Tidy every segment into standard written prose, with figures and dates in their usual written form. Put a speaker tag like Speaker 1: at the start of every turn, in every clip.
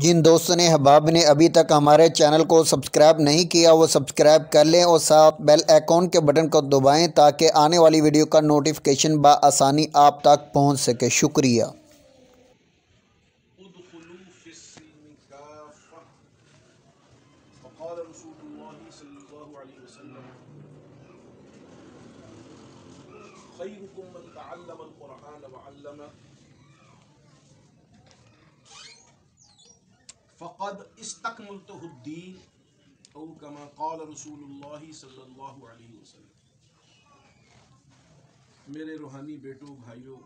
Speaker 1: جن دوستوں نے احباب نے ابھی تک ہمارے چینل کو سبسکرائب نہیں کیا وہ سبسکرائب کر لیں اور ساتھ بیل آئیکن کے بٹن کو دبائیں تاکہ آنے والی ویڈیو کا نوٹیفیکیشن بآسانی آپ تک پہنچ سکے۔ شکریہ۔
Speaker 2: ادخلوا في السلم كافة وقال رسول الله صلى الله عليه وسلم خيركم من تعلم القرآن وعلمه فقد استكملته الدين او كما قال رسول الله صلی اللہ علیہ وسلم۔ میرے روحانی بیٹوں بھائیوں،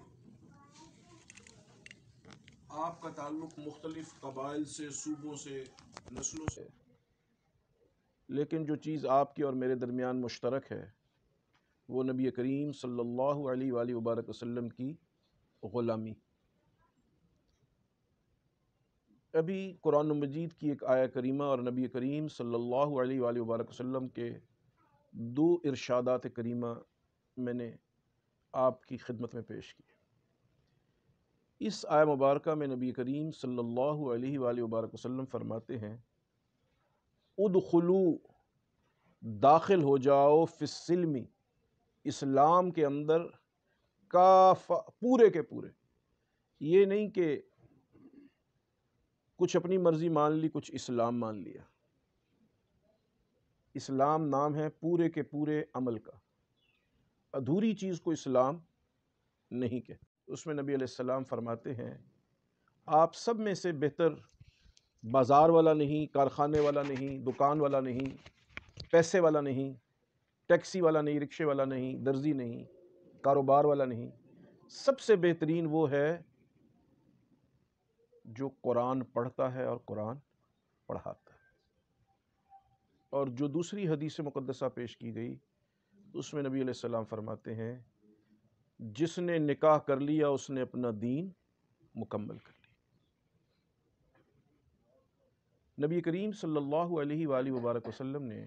Speaker 2: آپ کا تعلق مختلف قبائل سے، صوبوں سے، نسلوں سے، لیکن جو چیز آپ کے اور میرے درمیان مشترک ہے وہ نبی کریم صلی اللہ علیہ وآلہ وبارک وسلم کی غلامی۔ ابھی قرآن مجید کی ایک آیہ کریمہ اور نبی کریم صلی اللہ علیہ وآلہ وبارک وسلم کے دو ارشادات کریمہ میں نے آپ کی خدمت میں پیش کی۔ اس آیہ مبارکہ میں نبی کریم صلی اللہ علیہ وآلہ وبارک وسلم فرماتے ہیں ادخلو، داخل ہو جاؤ، فی السلم، اسلام کے اندر، کافہ، پورے کے پورے۔ یہ نہیں کہ کچھ اپنی مرضی مان لی، کچھ اسلام مان لیا۔ اسلام نام ہے پورے کے پورے عمل کا، ادھوری چیز کو اسلام نہیں کہتے۔ اس میں نبی علیہ السلام فرماتے ہیں آپ سب میں سے بہتر بازار والا نہیں، کارخانے والا نہیں، دکان والا نہیں، پیسے والا نہیں، ٹیکسی والا نہیں، رکشے والا نہیں، درزی نہیں، کاروبار والا نہیں، سب سے بہترین وہ ہے جو قرآن پڑھتا ہے اور قرآن پڑھاتا ہے۔ اور جو دوسری حدیث مقدسہ پیش کی گئی اس میں نبی علیہ السلام فرماتے ہیں جس نے نکاح کر لیا اس نے اپنا دین مکمل کر لیا۔ نبی کریم صلی اللہ علیہ وآلہ وبارک وسلم نے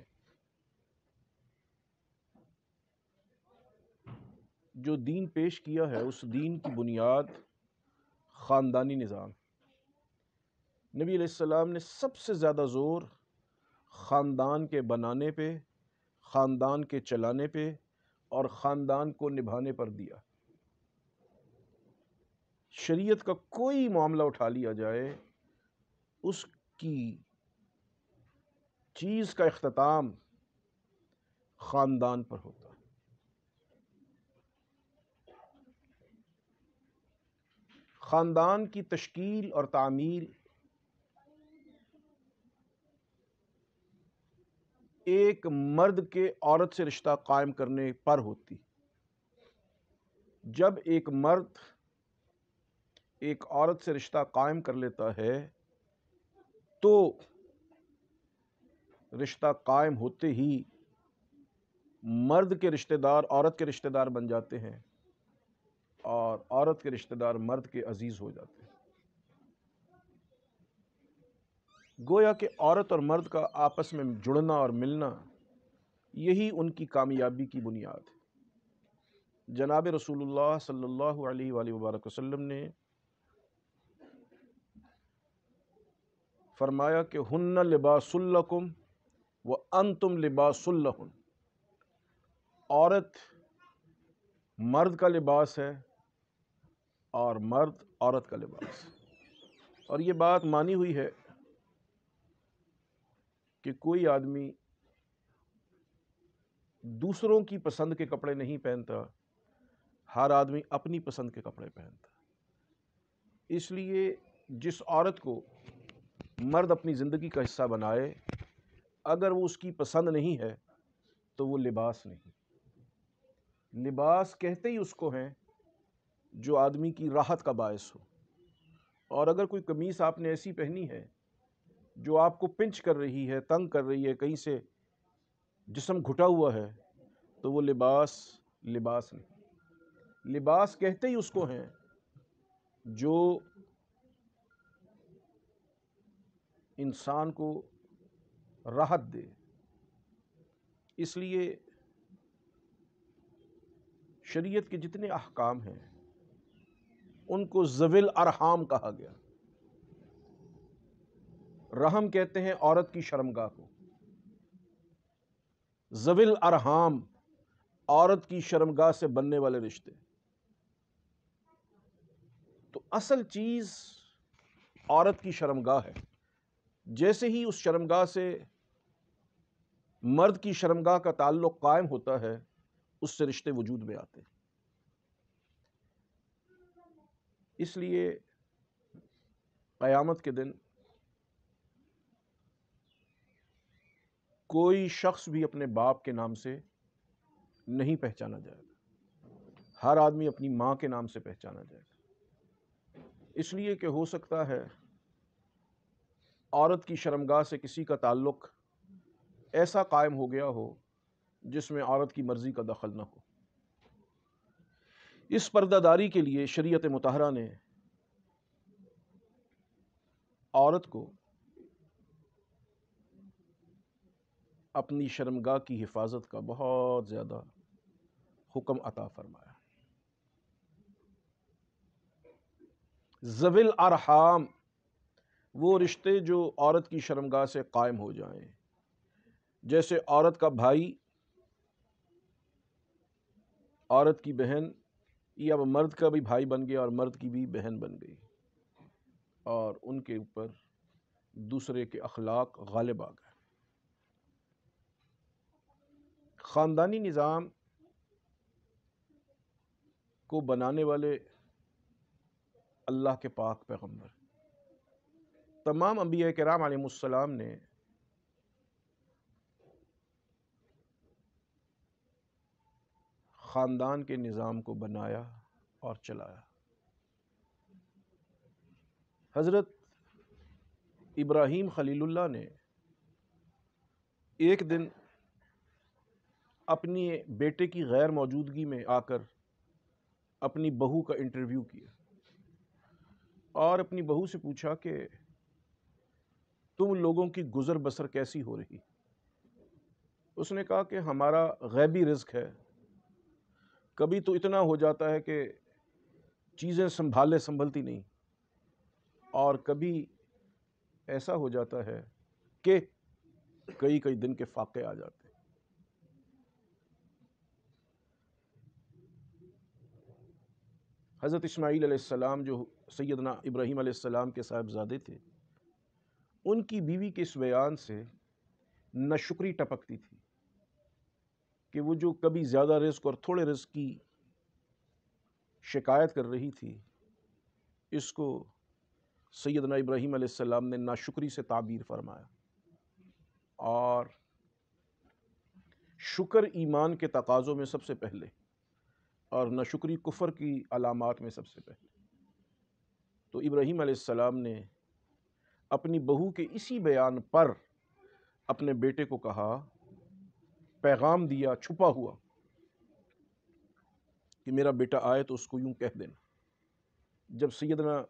Speaker 2: جو دین پیش کیا ہے اس دین کی بنیاد خاندانی نظام۔ نبی علیہ السلام نے سب سے زیادہ زور خاندان کے بنانے پہ، خاندان کے چلانے پہ اور خاندان کو نبھانے پر دیا۔ شریعت کا کوئی معاملہ اٹھا لیا جائے اس کی چیز کا اختتام خاندان پر ہوتا ہے۔ خاندان کی تشکیل اور تعمیر ایک مرد کے عورت سے رشتہ قائم کرنے پر ہوتی۔ جب ایک مرد ایک عورت سے رشتہ قائم کر لیتا ہے تو رشتہ قائم ہوتے ہی مرد کے رشتہ دار عورت کے رشتہ دار بن جاتے ہیں اور عورت کے رشتہ دار مرد کے عزیز ہو جاتے ہیں۔ گویا کہ عورت اور مرد کا آپس میں جڑنا اور ملنا یہی ان کی کامیابی کی بنیاد ہے۔ جناب رسول اللہ صلی اللہ علیہ وآلہ وبارک وسلم نے فرمایا کہ ہن لباس لکم وانتم لباس لہن، عورت مرد کا لباس ہے اور مرد عورت کا لباس ہے۔ اور یہ بات مانی ہوئی ہے کہ کوئی آدمی دوسروں کی پسند کے کپڑے نہیں پہنتا، ہر آدمی اپنی پسند کے کپڑے پہنتا۔ اس لیے جس عورت کو مرد اپنی زندگی کا حصہ بنائے اگر وہ اس کی پسند نہیں ہے تو وہ لباس نہیں۔ لباس کہتے ہی اس کو ہیں جو آدمی کی راحت کا باعث ہو، اور اگر کوئی قمیص آپ نے ایسی پہنی ہے جو آپ کو پنچ کر رہی ہے، تنگ کر رہی ہے، کہیں سے جسم گھٹا ہوا ہے تو وہ لباس نہیں۔ لباس کہتے ہی اس کو ہیں جو انسان کو راحت دے۔ اس لیے شریعت کے جتنے احکام ہیں ان کو ذوی الارحام کہا گیا۔ رحم کہتے ہیں عورت کی شرمگاہ کو، ذوی الارحام عورت کی شرمگاہ سے بننے والے رشتے۔ تو اصل چیز عورت کی شرمگاہ ہے۔ جیسے ہی اس شرمگاہ سے مرد کی شرمگاہ کا تعلق قائم ہوتا ہے، اس سے رشتے وجود میں آتے ہیں۔ اس لیے قیامت کے دن کوئی شخص بھی اپنے باپ کے نام سے نہیں پہچانا جائے گا، ہر آدمی اپنی ماں کے نام سے پہچانا جائے گا۔ اس لیے کہ ہو سکتا ہے عورت کی شرمگاہ سے کسی کا تعلق ایسا قائم ہو گیا ہو جس میں عورت کی مرضی کا دخل نہ ہو۔ اس پردہ داری کے لیے شریعت مطہرہ نے عورت کو اپنی شرمگاہ کی حفاظت کا بہت زیادہ حکم عطا فرمایا۔ ذوی الارحام وہ رشتے جو عورت کی شرمگاہ سے قائم ہو جائیں، جیسے عورت کا بھائی، عورت کی بہن، یا مرد کا بھی بھائی بن گیا اور مرد کی بھی بہن بن گئی، اور ان کے اوپر دوسرے کے اخلاق غالب آ گئے۔ خاندانی نظام کو بنانے والے اللہ کے پاک پیغمبر، تمام انبیاء کرام علیہ السلام نے خاندان کے نظام کو بنایا اور چلایا۔ حضرت ابراہیم خلیل اللہ نے ایک دن اپنی بیٹے کی غیر موجودگی میں آ کر اپنی بہو کا انٹرویو کیا اور اپنی بہو سے پوچھا کہ تم لوگوں کی گزر بسر کیسی ہو رہی؟ اس نے کہا کہ ہمارا غیبی رزق ہے، کبھی تو اتنا ہو جاتا ہے کہ چیزیں سنبھلتی نہیں، اور کبھی ایسا ہو جاتا ہے کہ کئی دن کے فاقے آ جاتے ہیں۔ حضرت اسماعیل علیہ السلام جو سیدنا ابراہیم علیہ السلام کے صاحبزادے تھے، ان کی بیوی کے اس بیان سے ناشکری ٹپکتی تھی کہ وہ جو کبھی زیادہ رزق اور تھوڑے رزق کی شکایت کر رہی تھی، اس کو سیدنا ابراہیم علیہ السلام نے ناشکری سے تعبیر فرمایا، اور شکر ایمان کے تقاضوں میں سب سے پہلے اور ناشکری کفر کی علامات میں سب سے پہلے۔ تو ابراہیم علیہ السلام نے اپنی بہو کے اسی بیان پر اپنے بیٹے کو کہا، پیغام دیا چھپا ہوا کہ میرا بیٹا آئے تو اس کو یوں کہہ دینا۔ جب سیدنا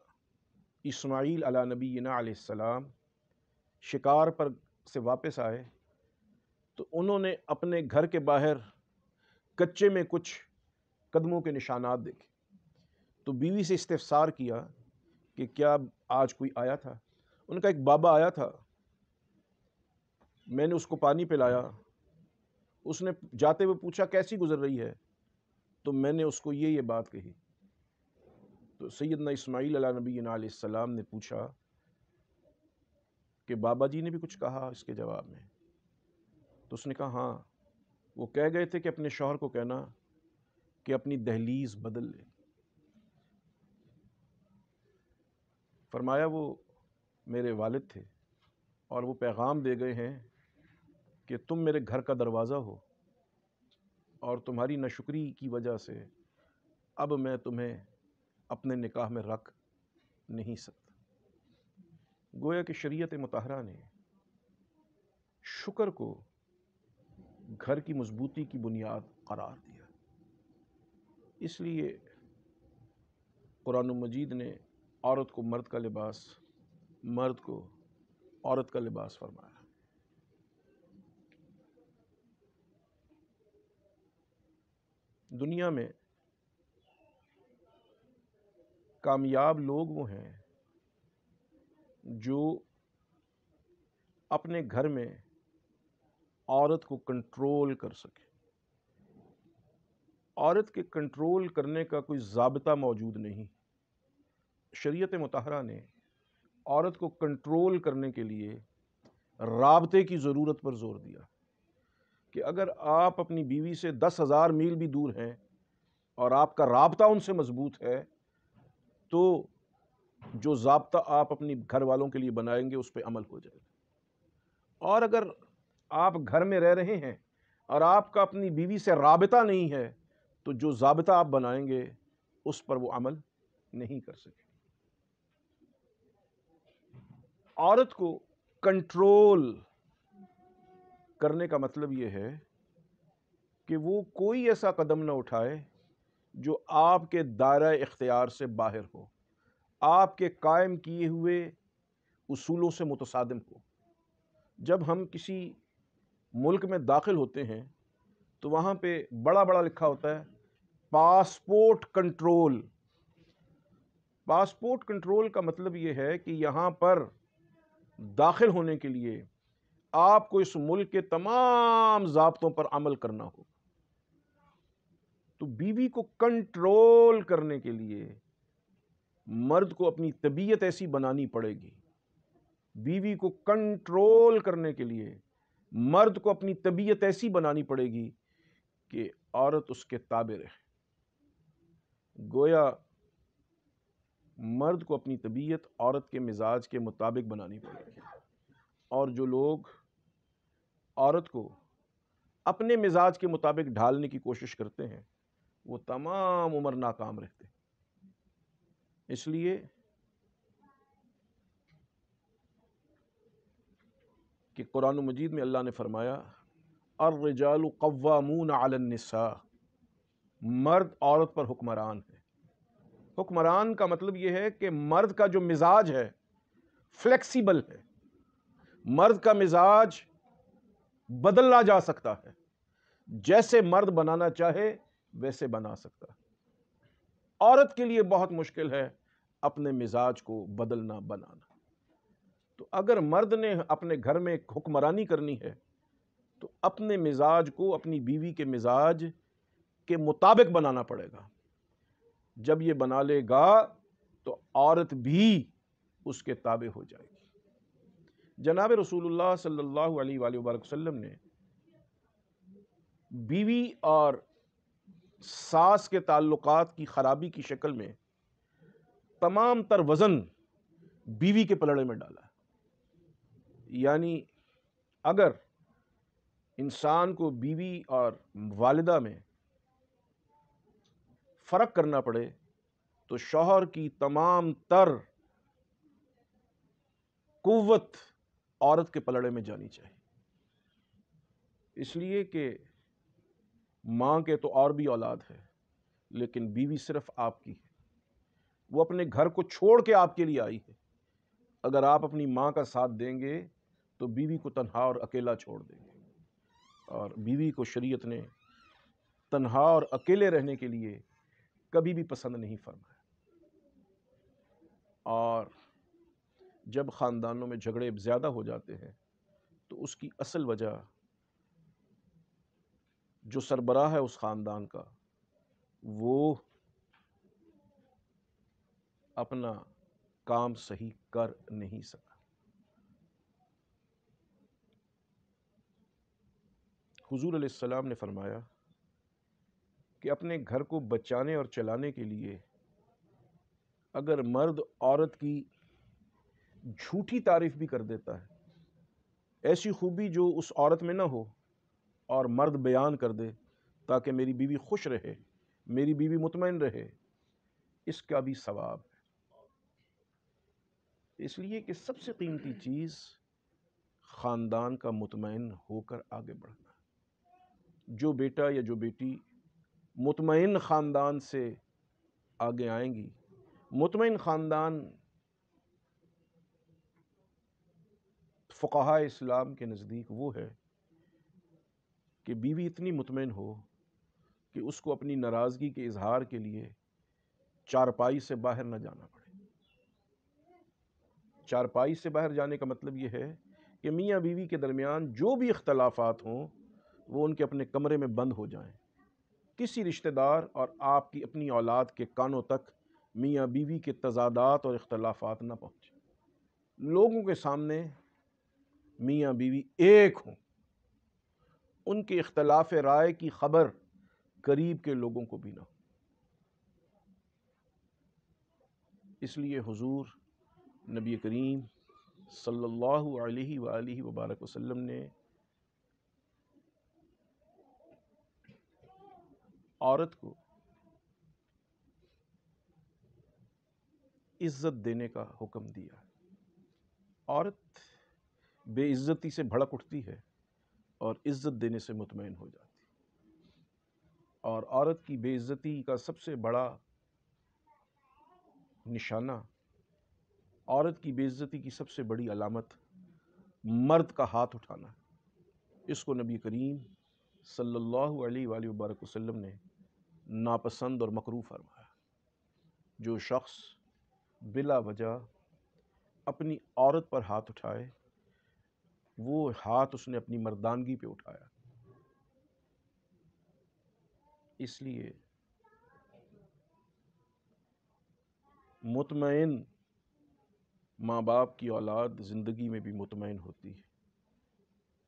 Speaker 2: اسماعیل علی نبینا علیہ السلام شکار پر سے واپس آئے تو انہوں نے اپنے گھر کے باہر کچے میں کچھ قدموں کے نشانات دیکھے، تو بیوی سے استفسار کیا کہ کیا آج کوئی آیا تھا؟ ان کا ایک بابا آیا تھا، میں نے اس کو پانی پلایا، اس نے جاتے ہوئے پوچھا کیسی گزر رہی ہے، تو میں نے اس کو یہ بات کہی۔ تو سیدنا اسماعیل علیہ نبینا علیہ السلام نے پوچھا کہ بابا جی نے بھی کچھ کہا اس کے جواب میں؟ تو اس نے کہا ہاں، وہ کہہ گئے تھے کہ اپنے شوہر کو کہنا کہ اپنی دہلیز بدل لے۔ فرمایا وہ میرے والد تھے اور وہ پیغام دے گئے ہیں کہ تم میرے گھر کا دروازہ ہو، اور تمہاری ناشکری کی وجہ سے اب میں تمہیں اپنے نکاح میں رکھ نہیں سکتا۔ گویا کہ شریعت مطہرہ نے شکر کو گھر کی مضبوطی کی بنیاد قرار دیا۔ اس لیے قرآن مجید نے عورت کو مرد کا لباس، مرد کو عورت کا لباس فرمایا۔ دنیا میں کامیاب لوگ وہ ہیں جو اپنے گھر میں عورت کو کنٹرول کر سکے۔ عورت کے کنٹرول کرنے کا کوئی ضابطہ موجود نہیں۔ شریعت مطہرہ نے عورت کو کنٹرول کرنے کے لیے رابطے کی ضرورت پر زور دیا کہ اگر آپ اپنی بیوی سے 10,000 میل بھی دور ہیں اور آپ کا رابطہ ان سے مضبوط ہے تو جو ضابطہ آپ اپنی گھر والوں کے لیے بنائیں گے اس پہ عمل ہو جائے گا۔ اور اگر آپ گھر میں رہ رہے ہیں اور آپ کا اپنی بیوی سے رابطہ نہیں ہے تو جو ضابطہ آپ بنائیں گے اس پر وہ عمل نہیں کر سکے۔ عورت کو کنٹرول کرنے کا مطلب یہ ہے کہ وہ کوئی ایسا قدم نہ اٹھائے جو آپ کے دائرہ اختیار سے باہر ہو، آپ کے قائم کیے ہوئے اصولوں سے متصادم ہو۔ جب ہم کسی ملک میں داخل ہوتے ہیں تو وہاں پہ بڑا بڑا لکھا ہوتا ہے پاسپورٹ کنٹرول۔ پاسپورٹ کنٹرول کا مطلب یہ ہے کہ یہاں پر داخل ہونے کے لیے آپ کو اس ملک کے تمام ضابطوں پر عمل کرنا ہو۔ تو بیوی کو کنٹرول کرنے کے لیے مرد کو اپنی طبیعت ایسی بنانی پڑے گی، بیوی کو کنٹرول کرنے کے لیے مرد کو اپنی طبیعت ایسی بنانی پڑے گی کہ عورت اس کے تابع رہے۔ گویا مرد کو اپنی طبیعت عورت کے مزاج کے مطابق بنانی پڑے گی، اور جو لوگ عورت کو اپنے مزاج کے مطابق ڈھالنے کی کوشش کرتے ہیں وہ تمام عمر ناکام رہتے ہیں۔ اس لیے کہ قرآن مجید میں اللہ نے فرمایا الرجال قوامون علی النساء، مرد عورت پر حکمران ہے۔ حکمران کا مطلب یہ ہے کہ مرد کا جو مزاج ہے فلیکسیبل ہے، مرد کا مزاج بدلنا جا سکتا ہے، جیسے مرد بنانا چاہے ویسے بنا سکتا ہے۔ عورت کے لیے بہت مشکل ہے اپنے مزاج کو بدلنا بنانا۔ تو اگر مرد نے اپنے گھر میں حکمرانی کرنی ہے تو اپنے مزاج کو اپنی بیوی کے مزاج کے مطابق بنانا پڑے گا۔ جب یہ بنا لے گا تو عورت بھی اس کے تابع ہو جائے گی۔ جناب رسول اللہ صلی اللہ علیہ وآلہ وسلم نے بیوی اور ساس کے تعلقات کی خرابی کی شکل میں تمام تر وزن بیوی کے پلڑے میں ڈالا ہے۔ یعنی اگر انسان کو بیوی اور والدہ میں فرق کرنا پڑے تو شوہر کی تمام تر قوت عورت کے پلڑے میں جانی چاہیے، اس لیے کہ ماں کے تو اور بھی اولاد ہے لیکن بیوی صرف آپ کی ہے، وہ اپنے گھر کو چھوڑ کے آپ کے لیے آئی ہے۔ اگر آپ اپنی ماں کا ساتھ دیں گے تو بیوی کو تنہا اور اکیلا چھوڑ دیں گے، اور بیوی کو شریعت نے تنہا اور اکیلے رہنے کے لیے کبھی بھی پسند نہیں فرمایا۔ اور جب خاندانوں میں جھگڑے زیادہ ہو جاتے ہیں تو اس کی اصل وجہ جو سربراہ ہے اس خاندان کا وہ اپنا کام صحیح کر نہیں سکا۔ حضور علیہ السلام نے فرمایا کہ اپنے گھر کو بچانے اور چلانے کے لیے اگر مرد عورت کی جھوٹی تعریف بھی کر دیتا ہے، ایسی خوبی جو اس عورت میں نہ ہو، اور مرد بیان کر دے تاکہ میری بیوی خوش رہے، میری بیوی مطمئن رہے، اس کا بھی ثواب ہے۔ اس لیے کہ سب سے قیمتی چیز خاندان کا مطمئن ہو کر آگے بڑھنا ہے۔ جو بیٹا یا جو بیٹی مطمئن خاندان سے آگے آئیں گی، مطمئن خاندان فقہائے اسلام کے نزدیک وہ ہے کہ بیوی اتنی مطمئن ہو کہ اس کو اپنی ناراضگی کے اظہار کے لیے چارپائی سے باہر نہ جانا پڑے۔ چارپائی سے باہر جانے کا مطلب یہ ہے کہ میاں بیوی کے درمیان جو بھی اختلافات ہوں وہ ان کے اپنے کمرے میں بند ہو جائیں، کسی رشتہ دار اور آپ کی اپنی اولاد کے کانوں تک میاں بیوی کے تضادات اور اختلافات نہ پہنچیں، لوگوں کے سامنے میاں بیوی ایک ہوں، ان کے اختلاف رائے کی خبر قریب کے لوگوں کو بھی نہ ہو۔ اس لیے حضور نبی کریم صلی اللہ علیہ وآلہ وبارک وسلم نے عورت کو عزت دینے کا حکم دیا۔ عورت بے عزتی سے بھڑک اٹھتی ہے اور عزت دینے سے مطمئن ہو جاتی ہے، اور عورت کی بے عزتی کا سب سے بڑا نشانہ، عورت کی بے عزتی کی سب سے بڑی علامت مرد کا ہاتھ اٹھانا ہے۔ اس کو نبی کریم صلی اللہ علیہ وآلہ وبارک وسلم نے ناپسند اور مکروہ فرمایا۔ جو شخص بلا وجہ اپنی عورت پر ہاتھ اٹھائے وہ ہاتھ اس نے اپنی مردانگی پہ اٹھایا۔ اس لیے مطمئن ماں باپ کی اولاد زندگی میں بھی مطمئن ہوتی ہے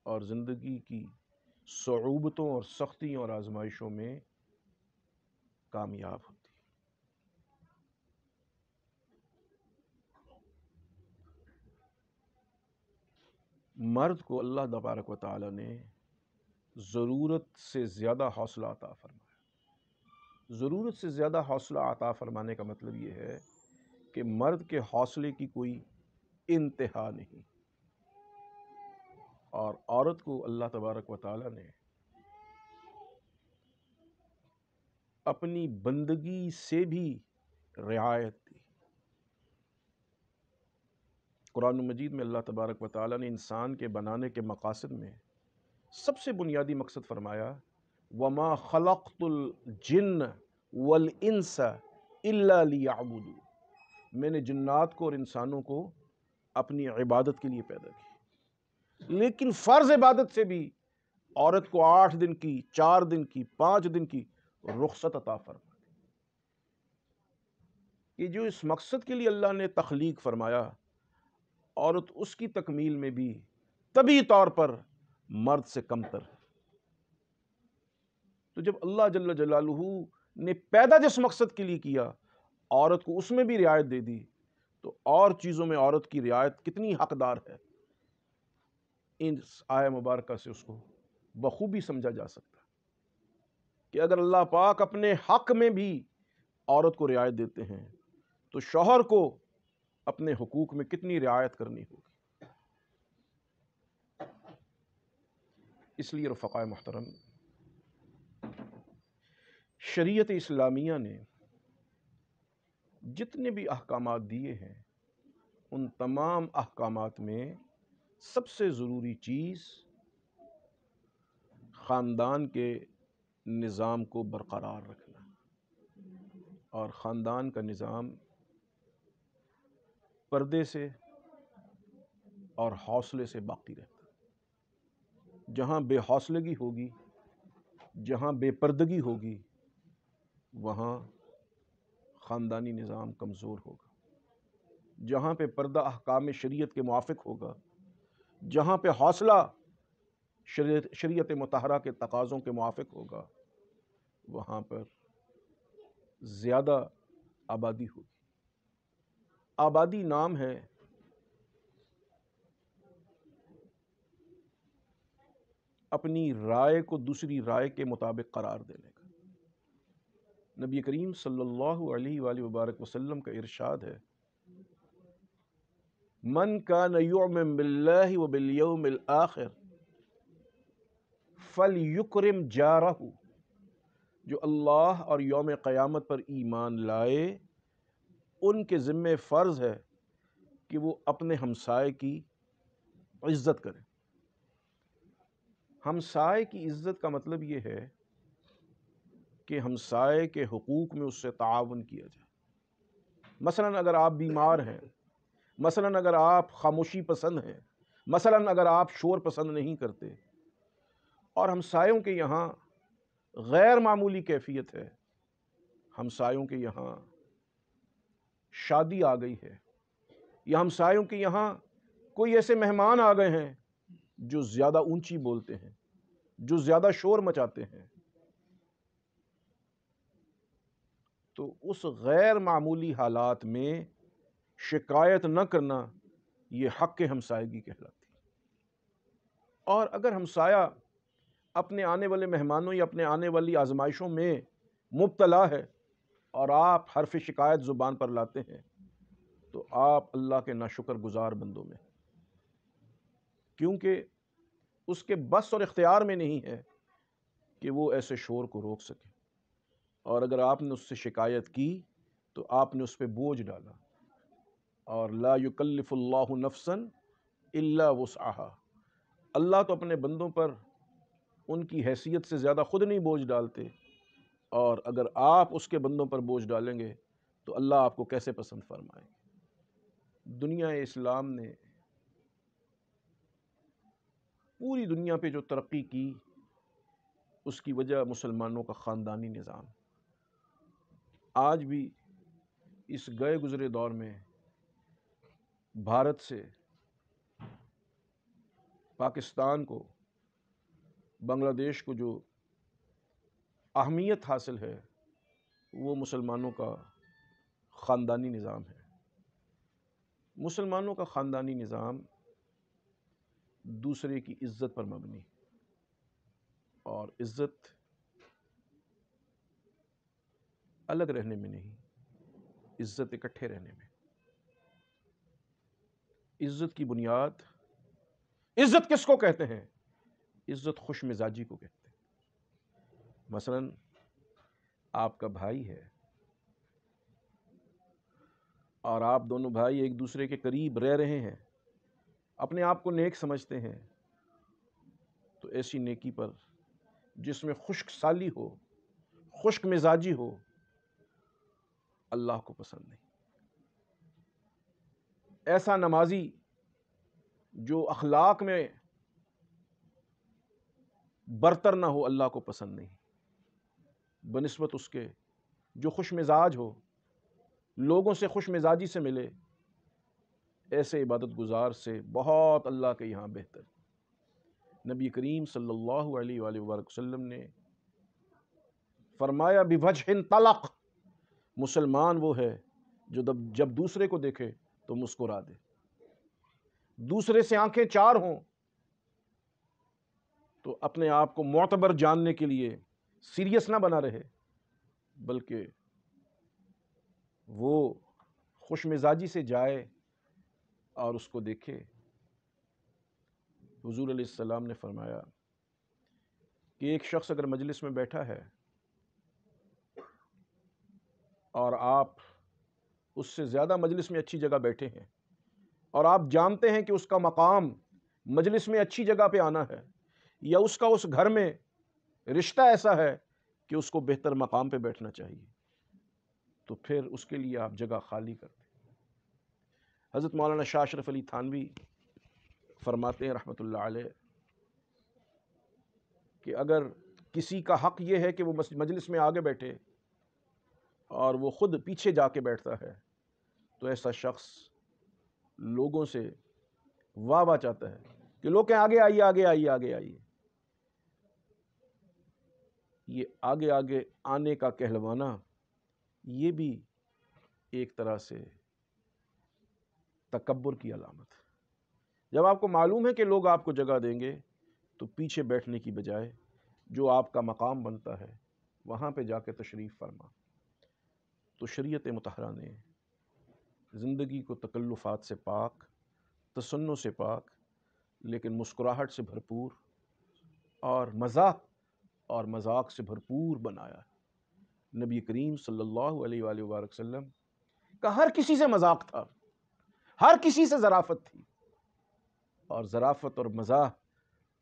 Speaker 2: اور زندگی کی صعوبتوں اور سختیوں اور آزمائشوں میں کامیاب ہوتی ہے۔ مرد کو اللہ تبارک و تعالی نے ضرورت سے زیادہ حوصلہ عطا فرمایا۔ ضرورت سے زیادہ حوصلہ عطا فرمانے کا مطلب یہ ہے کہ مرد کے حوصلے کی کوئی انتہا نہیں، اور عورت کو اللہ تبارک و تعالی نے اپنی بندگی سے بھی رعایت دی۔ قرآن مجید میں اللہ تبارک و تعالی نے انسان کے بنانے کے مقاصد میں سب سے بنیادی مقصد فرمایا وَمَا خَلَقْتُ الْجِنَّ وَالْإِنسَ إِلَّا لِيَعْبُدُونِ، میں نے جنات کو اور انسانوں کو اپنی عبادت کے لیے پیدا کی، لیکن فرض عبادت سے بھی عورت کو 8 دن کی، 4 دن کی، 5 دن کی رخصت عطا فرما دی کہ جو اس مقصد کے لیے اللہ نے تخلیق فرمایا، عورت اس کی تکمیل میں بھی طبعی طور پر مرد سے کمتر ہے۔ تو جب اللہ جل جلالہ نے پیدا جس مقصد کے لیے کیا، عورت کو اس میں بھی رعایت دے دی، تو اور چیزوں میں عورت کی رعایت کتنی حقدار ہے، اس آیہ مبارکہ سے اس کو بخوبی سمجھا جا سکتا ہے کہ اگر اللہ پاک اپنے حق میں بھی عورت کو رعایت دیتے ہیں تو شوہر کو اپنے حقوق میں کتنی رعایت کرنی ہوگی۔ اس لیے رفقائے محترم، شریعت اسلامیہ نے جتنے بھی احکامات دیے ہیں ان تمام احکامات میں سب سے ضروری چیز خاندان کے نظام کو برقرار رکھنا، اور خاندان کا نظام پردے سے اور حوصلے سے باقی رہتا ہے۔ جہاں بے حوصلگی ہوگی، جہاں بے پردگی ہوگی، وہاں خاندانی نظام کمزور ہوگا۔ جہاں پہ پردہ احکام شریعت کے موافق ہوگا، جہاں پہ حوصلہ شریعت مطہرہ کے تقاضوں کے موافق ہوگا، وہاں پر زیادہ آبادی ہوگی۔ آبادی نام ہے اپنی رائے کو دوسری رائے کے مطابق قرار دینے کا۔ نبی کریم صلی اللہ علیہ وآلہ وبارک وسلم کا ارشاد ہے من کان یؤمن باللہ وبالیوم الآخر فلیکرم جارہ، جو اللہ اور یوم قیامت پر ایمان لائے ان کے ذمہ فرض ہے کہ وہ اپنے ہمسائے کی عزت کریں۔ ہمسائے کی عزت کا مطلب یہ ہے کہ ہمسائے کے حقوق میں اس سے تعاون کیا جائے۔ مثلاً اگر آپ بیمار ہیں، مثلاً اگر آپ خاموشی پسند ہیں، مثلاً اگر آپ شور پسند نہیں کرتے اور ہمسایوں کے یہاں غیر معمولی کیفیت ہے، ہمسایوں کے یہاں شادی آ گئی ہے، یا ہمسایوں کے یہاں کوئی ایسے مہمان آ گئے ہیں جو زیادہ اونچی بولتے ہیں، جو زیادہ شور مچاتے ہیں، تو اس غیر معمولی حالات میں شکایت نہ کرنا یہ حق ہمسائیگی کہلاتی ہے۔ اور اگر ہمسایہ اپنے آنے والے مہمانوں یا اپنے آنے والی آزمائشوں میں مبتلا ہے اور آپ حرف شکایت زبان پر لاتے ہیں تو آپ اللہ کے ناشکر گزار بندوں میں، کیونکہ اس کے بس اور اختیار میں نہیں ہے کہ وہ ایسے شور کو روک سکے، اور اگر آپ نے اس سے شکایت کی تو آپ نے اس پہ بوجھ ڈالا، اور لا یکلف اللہ نفسا الا وسعها، اللہ تو اپنے بندوں پر ان کی حیثیت سے زیادہ خود نہیں بوجھ ڈالتے، اور اگر آپ اس کے بندوں پر بوجھ ڈالیں گے تو اللہ آپ کو کیسے پسند فرمائے گے۔ دنیا اسلام نے پوری دنیا پہ جو ترقی کی اس کی وجہ مسلمانوں کا خاندانی نظام۔ آج بھی اس گئے گزرے دور میں بھارت سے پاکستان کو، بنگلہ دیش کو جو اہمیت حاصل ہے وہ مسلمانوں کا خاندانی نظام ہے۔ مسلمانوں کا خاندانی نظام دوسرے کی عزت پر مبنی، اور عزت الگ رہنے میں نہیں، عزت اکٹھے رہنے میں۔ عزت کی بنیاد، عزت کس کو کہتے ہیں؟ عزت خوش مزاجی کو کہتے ہیں۔ مثلا آپ کا بھائی ہے اور آپ دونوں بھائی ایک دوسرے کے قریب رہ رہے ہیں، اپنے آپ کو نیک سمجھتے ہیں، تو ایسی نیکی پر جس میں خشک سالی ہو، خشک مزاجی ہو، اللہ کو پسند نہیں۔ ایسا نمازی جو اخلاق میں برتر نہ ہو، اللہ کو پسند نہیں، بنسبت اس کے جو خوش مزاج ہو، لوگوں سے خوش مزاجی سے ملے، ایسے عبادت گزار سے بہت اللہ کے یہاں بہتر۔ نبی کریم صلی اللہ علیہ وآلہ وسلم نے فرمایا بوجہ طلق، مسلمان وہ ہے جو جب دوسرے کو دیکھے تو مسکرا دے، دوسرے سے آنکھیں چار ہوں تو اپنے آپ کو معتبر جاننے کے لیے سیریس نہ بنا رہے، بلکہ وہ خوش مزاجی سے جائے اور اس کو دیکھے۔ حضور علیہ السلام نے فرمایا کہ ایک شخص اگر مجلس میں بیٹھا ہے اور آپ اس سے زیادہ مجلس میں اچھی جگہ بیٹھے ہیں، اور آپ جانتے ہیں کہ اس کا مقام مجلس میں اچھی جگہ پہ آنا ہے، یا اس کا اس گھر میں رشتہ ایسا ہے کہ اس کو بہتر مقام پہ بیٹھنا چاہیے، تو پھر اس کے لیے آپ جگہ خالی کر دیں۔ حضرت مولانا شاہ اشرف علی تھانوی فرماتے ہیں رحمۃ اللہ علیہ کہ اگر کسی کا حق یہ ہے کہ وہ مجلس میں آگے بیٹھے اور وہ خود پیچھے جا کے بیٹھتا ہے، تو ایسا شخص لوگوں سے واہ واہ چاہتا ہے کہ لوگ کہیں آگے آئیے، آگے آئیے، آگے آئیے۔ یہ آگے آگے آنے کا کہلوانا یہ بھی ایک طرح سے تکبر کی علامت ہے۔ جب آپ کو معلوم ہے کہ لوگ آپ کو جگہ دیں گے تو پیچھے بیٹھنے کی بجائے جو آپ کا مقام بنتا ہے وہاں پہ جا کے تشریف فرما۔ تو شریعت مطہرہ نے زندگی کو تکلفات سے پاک، تصنع سے پاک، لیکن مسکراہٹ سے بھرپور اور مزاح اور مذاق سے بھرپور بنایا ہے۔ نبی کریم صلی اللہ علیہ وآلہ وسلم کا ہر کسی سے مذاق تھا، ہر کسی سے ظرافت تھی، اور ظرافت اور مزاح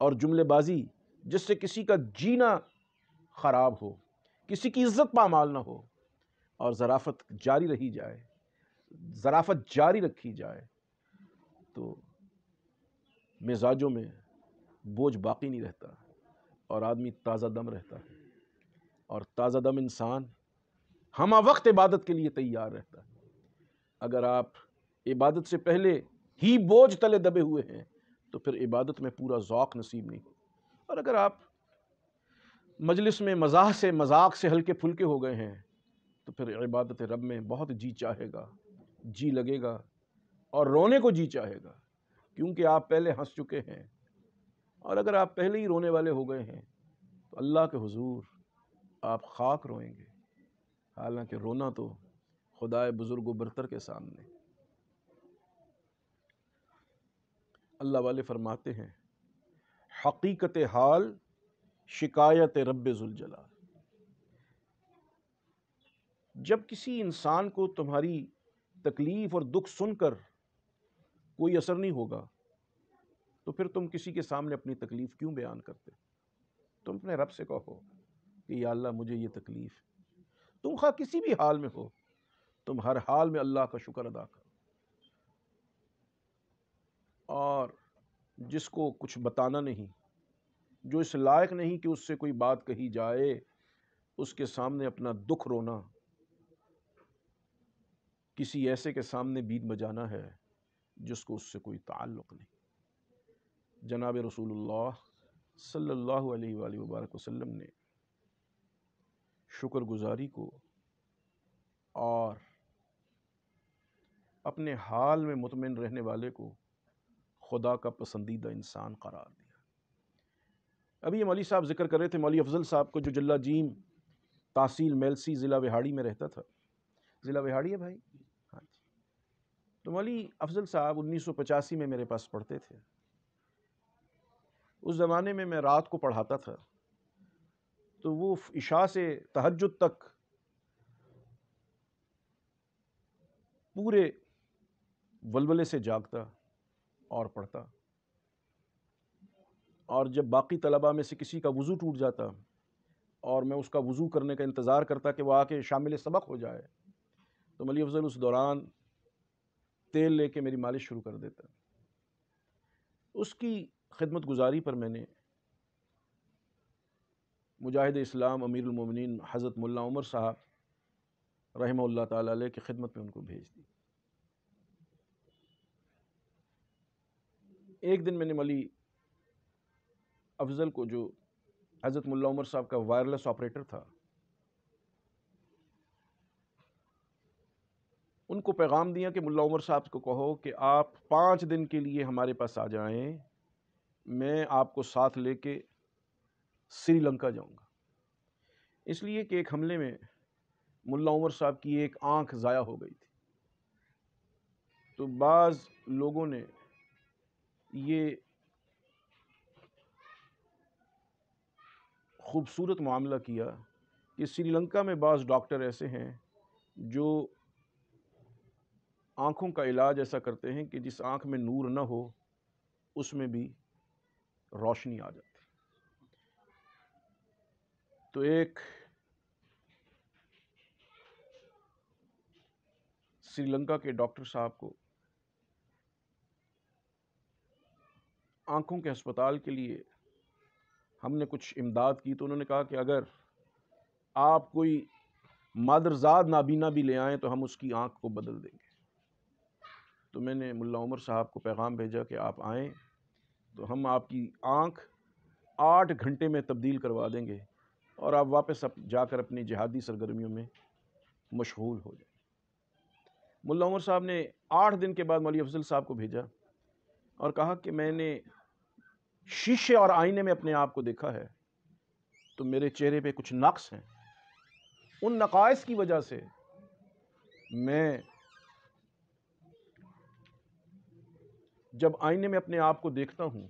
Speaker 2: اور جملے بازی جس سے کسی کا جینا خراب ہو، کسی کی عزت پامال نہ ہو، اور ظرافت جاری رہی جائے، ظرافت جاری رکھی جائے، تو مزاجوں میں بوجھ باقی نہیں رہتا اور آدمی تازہ دم رہتا ہے، اور تازہ دم انسان ہمہ وقت عبادت کے لیے تیار رہتا ہے۔ اگر آپ عبادت سے پہلے ہی بوجھ تلے دبے ہوئے ہیں تو پھر عبادت میں پورا ذوق نصیب نہیں، اور اگر آپ مجلس میں مزاح سے مذاق سے ہلکے پھلکے ہو گئے ہیں تو پھر عبادت رب میں بہت جی چاہے گا، جی لگے گا، اور رونے کو جی چاہے گا، کیونکہ آپ پہلے ہنس چکے ہیں۔ اور اگر آپ پہلے ہی رونے والے ہو گئے ہیں تو اللہ کے حضور آپ خاک روئیں گے، حالانکہ رونا تو خدائے بزرگ و برتر کے سامنے۔ اللہ والے فرماتے ہیں حقیقت حال شکایت رب ذوالجلال۔ جب کسی انسان کو تمہاری تکلیف اور دکھ سن کر کوئی اثر نہیں ہوگا تو پھر تم کسی کے سامنے اپنی تکلیف کیوں بیان کرتے؟ تم اپنے رب سے کہو کہ یا اللہ مجھے یہ تکلیف، تم خواہ کسی بھی حال میں ہو، تم ہر حال میں اللہ کا شکر ادا کرو۔ اور جس کو کچھ بتانا نہیں، جو اس لائق نہیں کہ اس سے کوئی بات کہی جائے، اس کے سامنے اپنا دکھ رونا کسی ایسے کے سامنے بیت بجانا ہے جس کو اس سے کوئی تعلق نہیں۔ جناب رسول اللہ صلی اللہ علیہ وآلہ وبارک وسلم نے شکر گزاری کو اور اپنے حال میں مطمئن رہنے والے کو خدا کا پسندیدہ انسان قرار دیا۔ ابھی یہ مولوی صاحب ذکر کر رہے تھے مولوی افضل صاحب کو، جو جلا جیم تحصیل میلسی ضلع وہاڑی میں رہتا تھا۔ ضلع وہاڑی ہے بھائی؟ ہاں جی۔ تو مولوی افضل صاحب 1985 میں میرے پاس پڑھتے تھے۔ اس زمانے میں میں رات کو پڑھاتا تھا، تو وہ عشاء سے تہجد تک پورے ولولے سے جاگتا اور پڑھتا، اور جب باقی طلباء میں سے کسی کا وضو ٹوٹ جاتا اور میں اس کا وضو کرنے کا انتظار کرتا کہ وہ آ کے شامل سبق ہو جائے، تو مولوی افضل اس دوران تیل لے کے میری مالش شروع کر دیتا۔ اس کی خدمت گزاری پر میں نے مجاہد اسلام امیر المومنین حضرت ملا عمر صاحب رحمہ اللہ تعالی علیہ کی خدمت میں ان کو بھیج دی۔ ایک دن میں نے مولوی افضل کو، جو حضرت ملا عمر صاحب کا وائرلیس آپریٹر تھا، ان کو پیغام دیا کہ ملا عمر صاحب کو کہو کہ آپ 5 دن کے لیے ہمارے پاس آ جائیں، میں آپ کو ساتھ لے کے سری لنکا جاؤں گا۔ اس لیے کہ ایک حملے میں ملا عمر صاحب کی ایک آنکھ ضائع ہو گئی تھی، تو بعض لوگوں نے یہ خوبصورت معاملہ کیا کہ سری لنکا میں بعض ڈاکٹر ایسے ہیں جو آنکھوں کا علاج ایسا کرتے ہیں کہ جس آنکھ میں نور نہ ہو اس میں بھی روشنی آ جاتی۔ تو ایک سری لنکا کے ڈاکٹر صاحب کو آنکھوں کے ہسپتال کے لیے ہم نے کچھ امداد کی، تو انہوں نے کہا کہ اگر آپ کوئی مادرزاد نابینا بھی لے آئیں تو ہم اس کی آنکھ کو بدل دیں گے۔ تو میں نے ملا عمر صاحب کو پیغام بھیجا کہ آپ آئیں تو ہم آپ کی آنکھ 8 گھنٹے میں تبدیل کروا دیں گے اور آپ واپس جا کر اپنی جہادی سرگرمیوں میں مشغول ہو جائیں۔ ملا عمر صاحب نے 8 دن کے بعد مولوی افضل صاحب کو بھیجا اور کہا کہ میں نے شیشے اور آئینے میں اپنے آپ کو دیکھا ہے تو میرے چہرے پہ کچھ نقص ہیں، ان نقائص کی وجہ سے میں جب آئینے میں اپنے آپ کو دیکھتا ہوں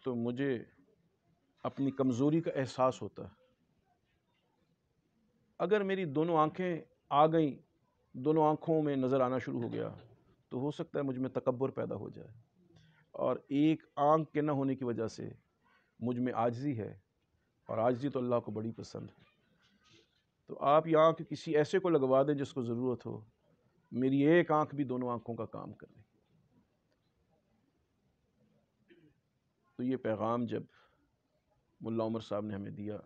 Speaker 2: تو مجھے اپنی کمزوری کا احساس ہوتا ہے۔ اگر میری دونوں آنکھیں آ گئیں، دونوں آنکھوں میں نظر آنا شروع ہو گیا تو ہو سکتا ہے مجھ میں تکبر پیدا ہو جائے، اور ایک آنکھ کے نہ ہونے کی وجہ سے مجھ میں عاجزی ہے، اور عاجزی تو اللہ کو بڑی پسند ہے۔ تو آپ یہ آنکھ کسی ایسے کو لگوا دیں جس کو ضرورت ہو، میری ایک آنکھ بھی دونوں آنکھوں کا کام کرے۔ تو یہ پیغام جب ملا عمر صاحب نے ہمیں دیا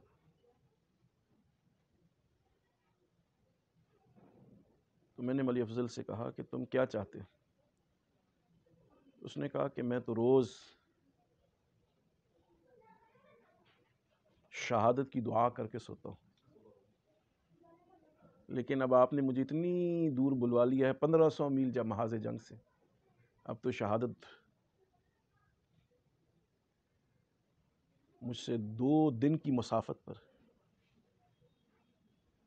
Speaker 2: تو میں نے مولوی افضل سے کہا کہ تم کیا چاہتے ہو؟ اس نے کہا کہ میں تو روز شہادت کی دعا کر کے سوتا ہوں، لیکن اب آپ نے مجھے اتنی دور بلوا لیا ہے، 1500 میل محاذ جنگ سے، اب تو شہادت مجھ سے 2 دن کی مسافت پر۔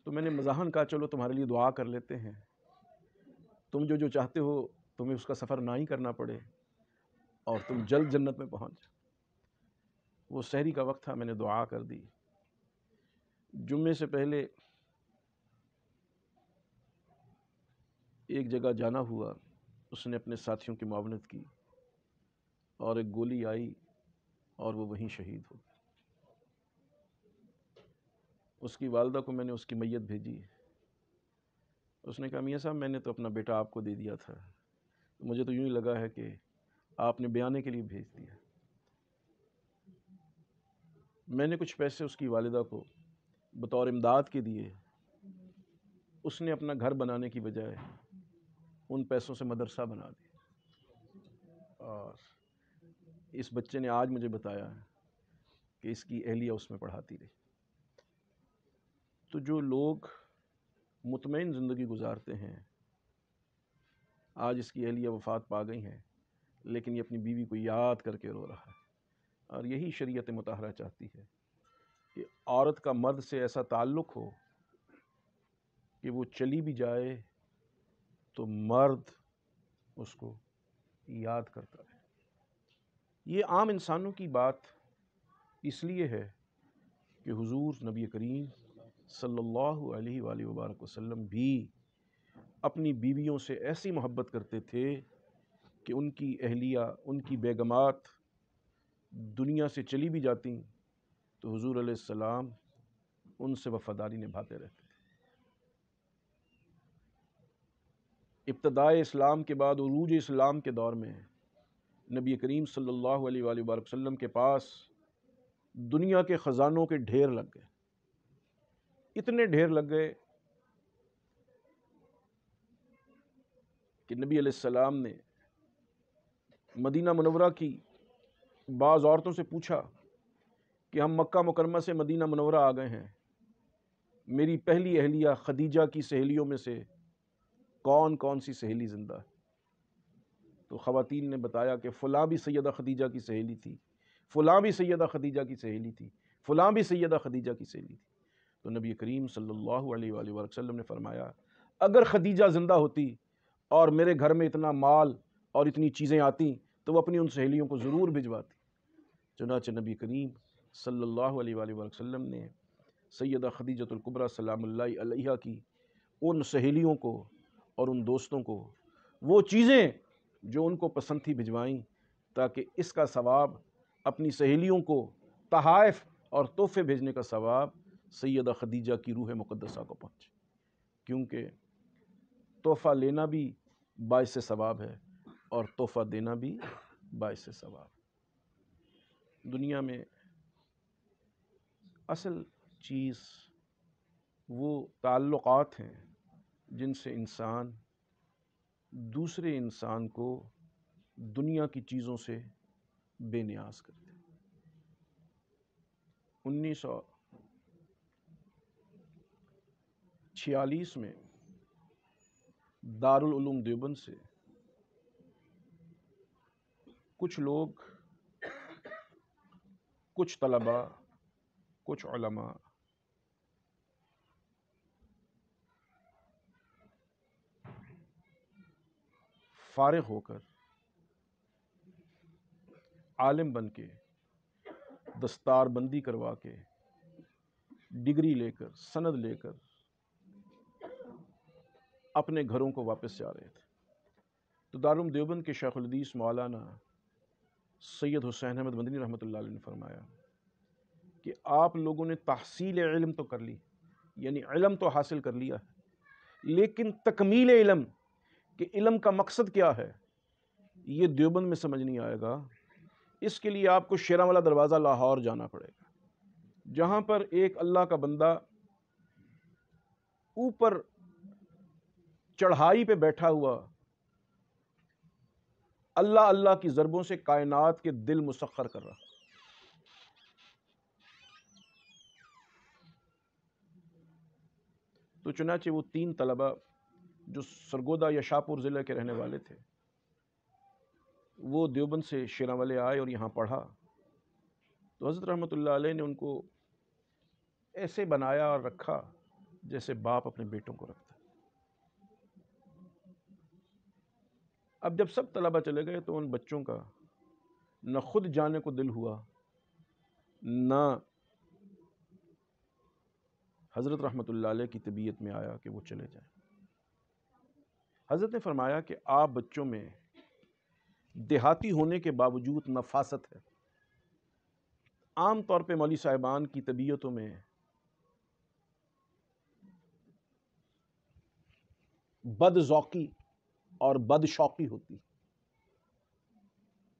Speaker 2: تو میں نے مزاحاً کہا چلو تمہارے لیے دعا کر لیتے ہیں، تم جو چاہتے ہو تمہیں اس کا سفر نہ ہی کرنا پڑے اور تم جلد جنت میں پہنچ جاؤ۔ وہ سحری کا وقت تھا، میں نے دعا کر دی۔ جمعے سے پہلے ایک جگہ جانا ہوا، اس نے اپنے ساتھیوں کی معاونت کی اور ایک گولی آئی اور وہ وہیں شہید ہو گیا۔ اس کی والدہ کو میں نے اس کی میت بھیجی، اس نے کہا میاں صاحب میں نے تو اپنا بیٹا آپ کو دے دیا تھا، مجھے تو یوں ہی لگا ہے کہ آپ نے بیانے کے لیے بھیج دیا۔ میں نے کچھ پیسے اس کی والدہ کو بطور امداد کے دیے، اس نے اپنا گھر بنانے کی بجائے ان پیسوں سے مدرسہ بنا دیا، اور اس بچے نے آج مجھے بتایا کہ اس کی اہلیہ اس میں پڑھاتی رہی۔ تو جو لوگ مطمئن زندگی گزارتے ہیں، آج اس کی اہلیہ وفات پا گئی ہیں، لیکن یہ اپنی بیوی کو یاد کر کے رو رہا ہے، اور یہی شریعت مطہرہ چاہتی ہے کہ عورت کا مرد سے ایسا تعلق ہو کہ وہ چلی بھی جائے تو مرد اس کو یاد کرتا ہے۔ یہ عام انسانوں کی بات اس لیے ہے کہ حضور نبی کریم صلی اللہ علیہ وآلہ وبارک وسلم بھی اپنی بیویوں سے ایسی محبت کرتے تھے کہ ان کی اہلیہ، ان کی بیگمات دنیا سے چلی بھی جاتی تو حضور علیہ السلام ان سے وفاداری نبھاتے رہتے تھے۔ ابتدائے اسلام کے بعد عروج اسلام کے دور میں نبی کریم صلی اللہ علیہ وآلہ وسلم کے پاس دنیا کے خزانوں کے ڈھیر لگ گئے، اتنے ڈھیر لگ گئے کہ نبی علیہ السلام نے مدینہ منورہ کی بعض عورتوں سے پوچھا کہ ہم مکہ مکرمہ سے مدینہ منورہ آ گئے ہیں، میری پہلی اہلیہ خدیجہ کی سہیلیوں میں سے کون کون سی سہیلی زندہ ہے؟ تو خواتین نے بتایا کہ فلاں بھی سیدہ خدیجہ کی سہیلی تھی، فلاں بھی سیدہ خدیجہ کی سہیلی تھی، فلاں بھی سیدہ خدیجہ کی سہیلی تھی۔ تو نبی کریم صلی اللہ علیہ وآلہ وسلم نے فرمایا اگر خدیجہ زندہ ہوتی اور میرے گھر میں اتنا مال اور اتنی چیزیں آتی تو وہ اپنی ان سہیلیوں کو ضرور بھجواتی۔ چنانچہ نبی کریم صلی اللہ علیہ وآلہ وسلم نے سیدہ خدیجۃ الکبریٰ سلام اللہ علیہا کی ان سہیلیوں کو اور ان دوستوں کو وہ چیزیں جو ان کو پسند تھی بھجوائیں، تاکہ اس کا ثواب اپنی سہیلیوں کو تحائف اور تحفے بھیجنے کا ثواب سیدہ خدیجہ کی روح مقدسہ کو پہنچے، کیونکہ تحفہ لینا بھی باعث ثواب ہے اور تحفہ دینا بھی باعث ثواب۔ دنیا میں اصل چیز وہ تعلقات ہیں جن سے انسان دوسرے انسان کو دنیا کی چیزوں سے بے نیاز کرتے ہیں۔ 1946 میں دارالعلوم دیوبند سے کچھ لوگ، کچھ طلباء، کچھ علماء فارغ ہو کر، عالم بن کے، دستار بندی کروا کے، ڈگری لے کر، سند لے کر اپنے گھروں کو واپس جا رہے تھے۔ تو دارالعلوم دیوبند کے شیخ الحدیث مولانا سید حسین احمد مدنی رحمۃ اللہ علیہ نے فرمایا کہ آپ لوگوں نے تحصیل علم تو کر لی، یعنی علم تو حاصل کر لیا ہے، لیکن تکمیل علم کہ علم کا مقصد کیا ہے یہ دیوبند میں سمجھ نہیں آئے گا، اس کے لیے آپ کو شیراں والا دروازہ لاہور جانا پڑے گا، جہاں پر ایک اللہ کا بندہ اوپر چڑھائی پہ بیٹھا ہوا اللہ اللہ کی ضربوں سے کائنات کے دل مسخر کر رہا۔ تو چنانچہ وہ 3 طلبہ جو سرگودا یا شاہپور ضلع کے رہنے والے تھے، وہ دیوبند سے شیراں والے آئے اور یہاں پڑھا، تو حضرت رحمۃ اللہ علیہ نے ان کو ایسے بنایا اور رکھا جیسے باپ اپنے بیٹوں کو رکھتا ہے۔ اب جب سب طلبہ چلے گئے تو ان بچوں کا نہ خود جانے کو دل ہوا، نہ حضرت رحمۃ اللہ علیہ کی طبیعت میں آیا کہ وہ چلے جائیں۔ حضرت نے فرمایا کہ آپ بچوں میں دیہاتی ہونے کے باوجود نفاست ہے۔ عام طور پہ مولوی صاحبان کی طبیعتوں میں بد ذوقی اور بد شوقی ہوتی۔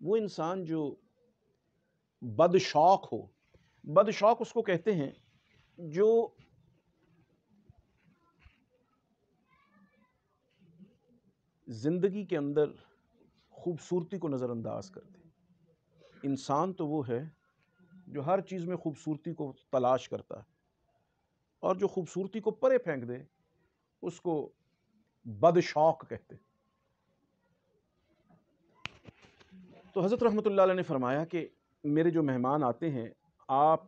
Speaker 2: وہ انسان جو بد شوق ہو، بد شوق اس کو کہتے ہیں جو زندگی کے اندر خوبصورتی کو نظر انداز کرتے۔ انسان تو وہ ہے جو ہر چیز میں خوبصورتی کو تلاش کرتا ہے، اور جو خوبصورتی کو پرے پھینک دے اس کو بد شوق کہتے۔ تو حضرت رحمۃ اللہ علیہ نے فرمایا کہ میرے جو مہمان آتے ہیں، آپ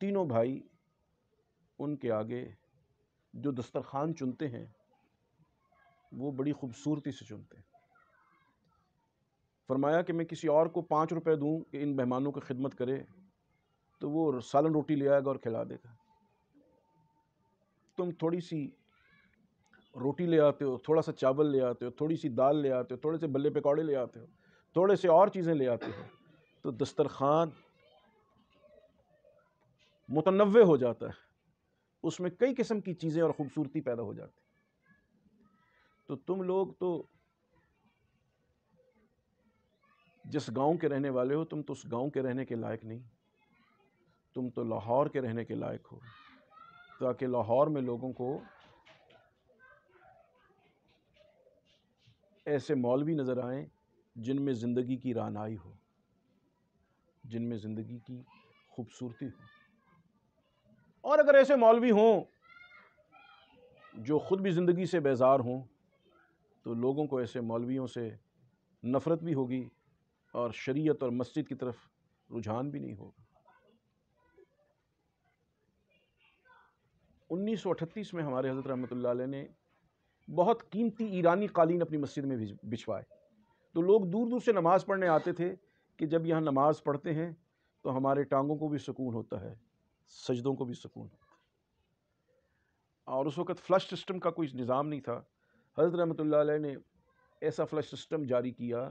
Speaker 2: تینوں بھائی ان کے آگے جو دسترخوان چنتے ہیں وہ بڑی خوبصورتی سے چنتے ہیں۔ فرمایا کہ میں کسی اور کو 5 روپے دوں کہ ان مہمانوں کی خدمت کرے تو وہ سالن روٹی لے آئے گا اور کھلا دے گا، تم تھوڑی سی روٹی لے آتے ہو، تھوڑا سا چاول لے آتے ہو، تھوڑی سی دال لے آتے ہو، تھوڑے سے بلے پکوڑے لے آتے ہو، تھوڑے سے اور چیزیں لے آتے ہو، تو دسترخوان متنوع ہو جاتا ہے، اس میں کئی قسم کی چیزیں اور خوبصورتی پیدا ہو جاتی۔ تو تم لوگ تو جس گاؤں کے رہنے والے ہو، تم تو اس گاؤں کے رہنے کے لائق نہیں، تم تو لاہور کے رہنے کے لائق ہو، تاکہ لاہور میں لوگوں کو ایسے مولوی نظر آئیں جن میں زندگی کی رعنائی ہو، جن میں زندگی کی خوبصورتی ہو۔ اور اگر ایسے مولوی ہوں جو خود بھی زندگی سے بیزار ہوں تو لوگوں کو ایسے مولویوں سے نفرت بھی ہوگی اور شریعت اور مسجد کی طرف رجحان بھی نہیں ہوگا۔ 1938 میں ہمارے حضرت رحمۃ اللہ علیہ نے بہت قیمتی ایرانی قالین اپنی مسجد میں بچھوائے، تو لوگ دور دور سے نماز پڑھنے آتے تھے کہ جب یہاں نماز پڑھتے ہیں تو ہمارے ٹانگوں کو بھی سکون ہوتا ہے، سجدوں کو بھی سکون ہوتا ہے۔ اور اس وقت فلش سسٹم کا کوئی نظام نہیں تھا، حضرت رحمۃ اللہ علیہ نے ایسا فلش سسٹم جاری کیا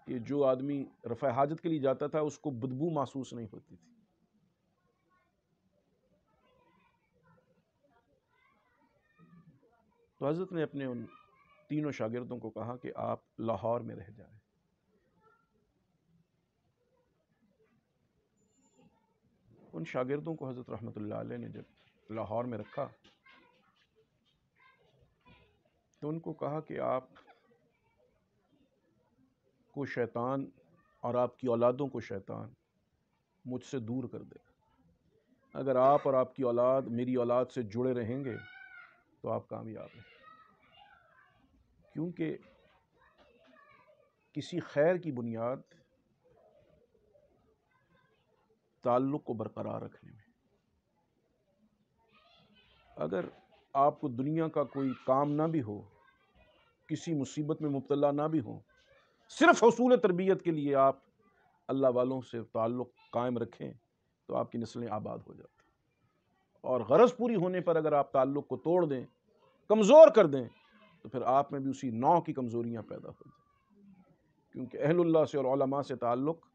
Speaker 2: کہ جو آدمی رفع حاجت کے لیے جاتا تھا اس کو بدبو محسوس نہیں ہوتی تھی۔ تو حضرت نے اپنے ان تینوں شاگردوں کو کہا کہ آپ لاہور میں رہ جائیں۔ ان شاگردوں کو حضرت رحمۃ اللہ علیہ نے جب لاہور میں رکھا تو ان کو کہا کہ آپ کو شیطان اور آپ کی اولادوں کو شیطان مجھ سے دور کر دے گا، اگر آپ اور آپ کی اولاد میری اولاد سے جڑے رہیں گے تو آپ کامیاب ہیں، کیونکہ کسی خیر کی بنیاد تعلق کو برقرار رکھنے میں۔ اگر آپ کو دنیا کا کوئی کام نہ بھی ہو، کسی مصیبت میں مبتلا نہ بھی ہو، صرف حصول تربیت کے لیے آپ اللہ والوں سے تعلق قائم رکھیں تو آپ کی نسلیں آباد ہو جاتی ہیں، اور غرض پوری ہونے پر اگر آپ تعلق کو توڑ دیں، کمزور کر دیں، تو پھر آپ میں بھی اسی نوع کی کمزوریاں پیدا ہو جائیں، کیونکہ اہل اللہ سے اور علماء سے تعلق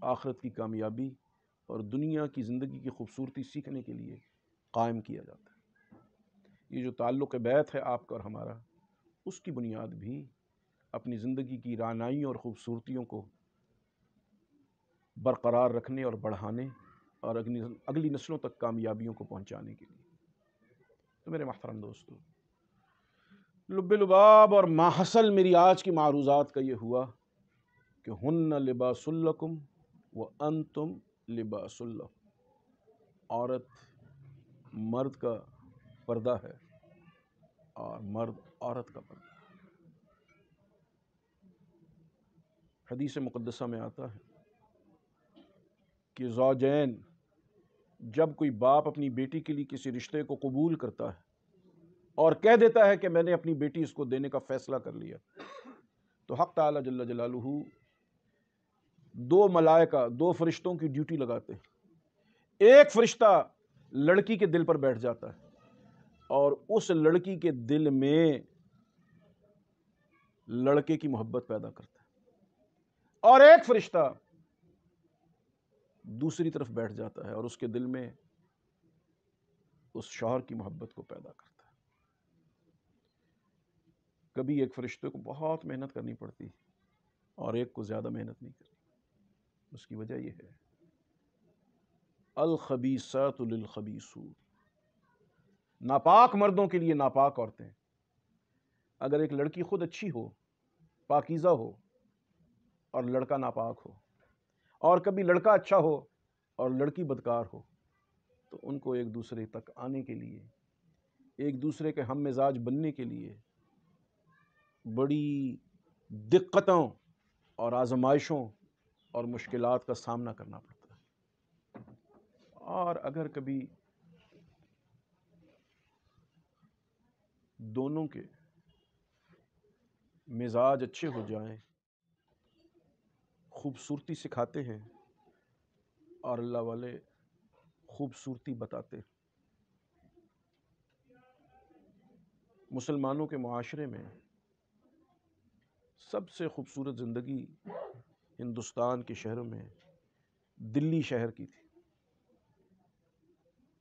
Speaker 2: آخرت کی کامیابی اور دنیا کی زندگی کی خوبصورتی سیکھنے کے لیے قائم کیا جاتا ہے۔ یہ جو تعلق بیعت ہے آپ کا اور ہمارا، اس کی بنیاد بھی اپنی زندگی کی رعنائی اور خوبصورتیوں کو برقرار رکھنے اور بڑھانے اور اگلی نسلوں تک کامیابیوں کو پہنچانے کے لیے۔ تو میرے محترم دوستو، لب لباب اور ماحصل میری آج کی معروضات کا یہ ہوا کہ ہن لباس لکم وانتم لباس لہم۔ عورت مرد کا پردہ ہے اور مرد عورت کا پردہ ہے۔ حدیث مقدسہ میں آتا ہے کہ زوجین، جب کوئی باپ اپنی بیٹی کے لیے کسی رشتے کو قبول کرتا ہے اور کہہ دیتا ہے کہ میں نے اپنی بیٹی اس کو دینے کا فیصلہ کر لیا، تو حق تعالی جل جلالہ دو ملائکہ، دو فرشتوں کی ڈیوٹی لگاتے ہیں۔ ایک فرشتہ لڑکی کے دل پر بیٹھ جاتا ہے اور اس لڑکی کے دل میں لڑکے کی محبت پیدا کرتا ہے، اور ایک فرشتہ دوسری طرف بیٹھ جاتا ہے اور اس کے دل میں اس شوہر کی محبت کو پیدا کرتا ہے۔ کبھی ایک فرشتے کو بہت محنت کرنی پڑتی اور ایک کو زیادہ محنت نہیں کرنی۔ اس کی وجہ یہ ہے الخبیثات للخبیثون، ناپاک مردوں کے لیے ناپاک عورتیں۔ اگر ایک لڑکی خود اچھی ہو، پاکیزہ ہو، اور لڑکا ناپاک ہو، اور کبھی لڑکا اچھا ہو اور لڑکی بدکار ہو، تو ان کو ایک دوسرے تک آنے کے لیے، ایک دوسرے کے ہم مزاج بننے کے لیے بڑی دقتوں اور آزمائشوں اور مشکلات کا سامنا کرنا پڑتا ہے۔ اور اگر کبھی دونوں کے مزاج اچھے ہو جائیں، خوبصورتی سکھاتے ہیں اور اللہ والے خوبصورتی بتاتے ہیں۔ مسلمانوں کے معاشرے میں سب سے خوبصورت زندگی ہندوستان کے شہروں میں دلی شہر کی تھی،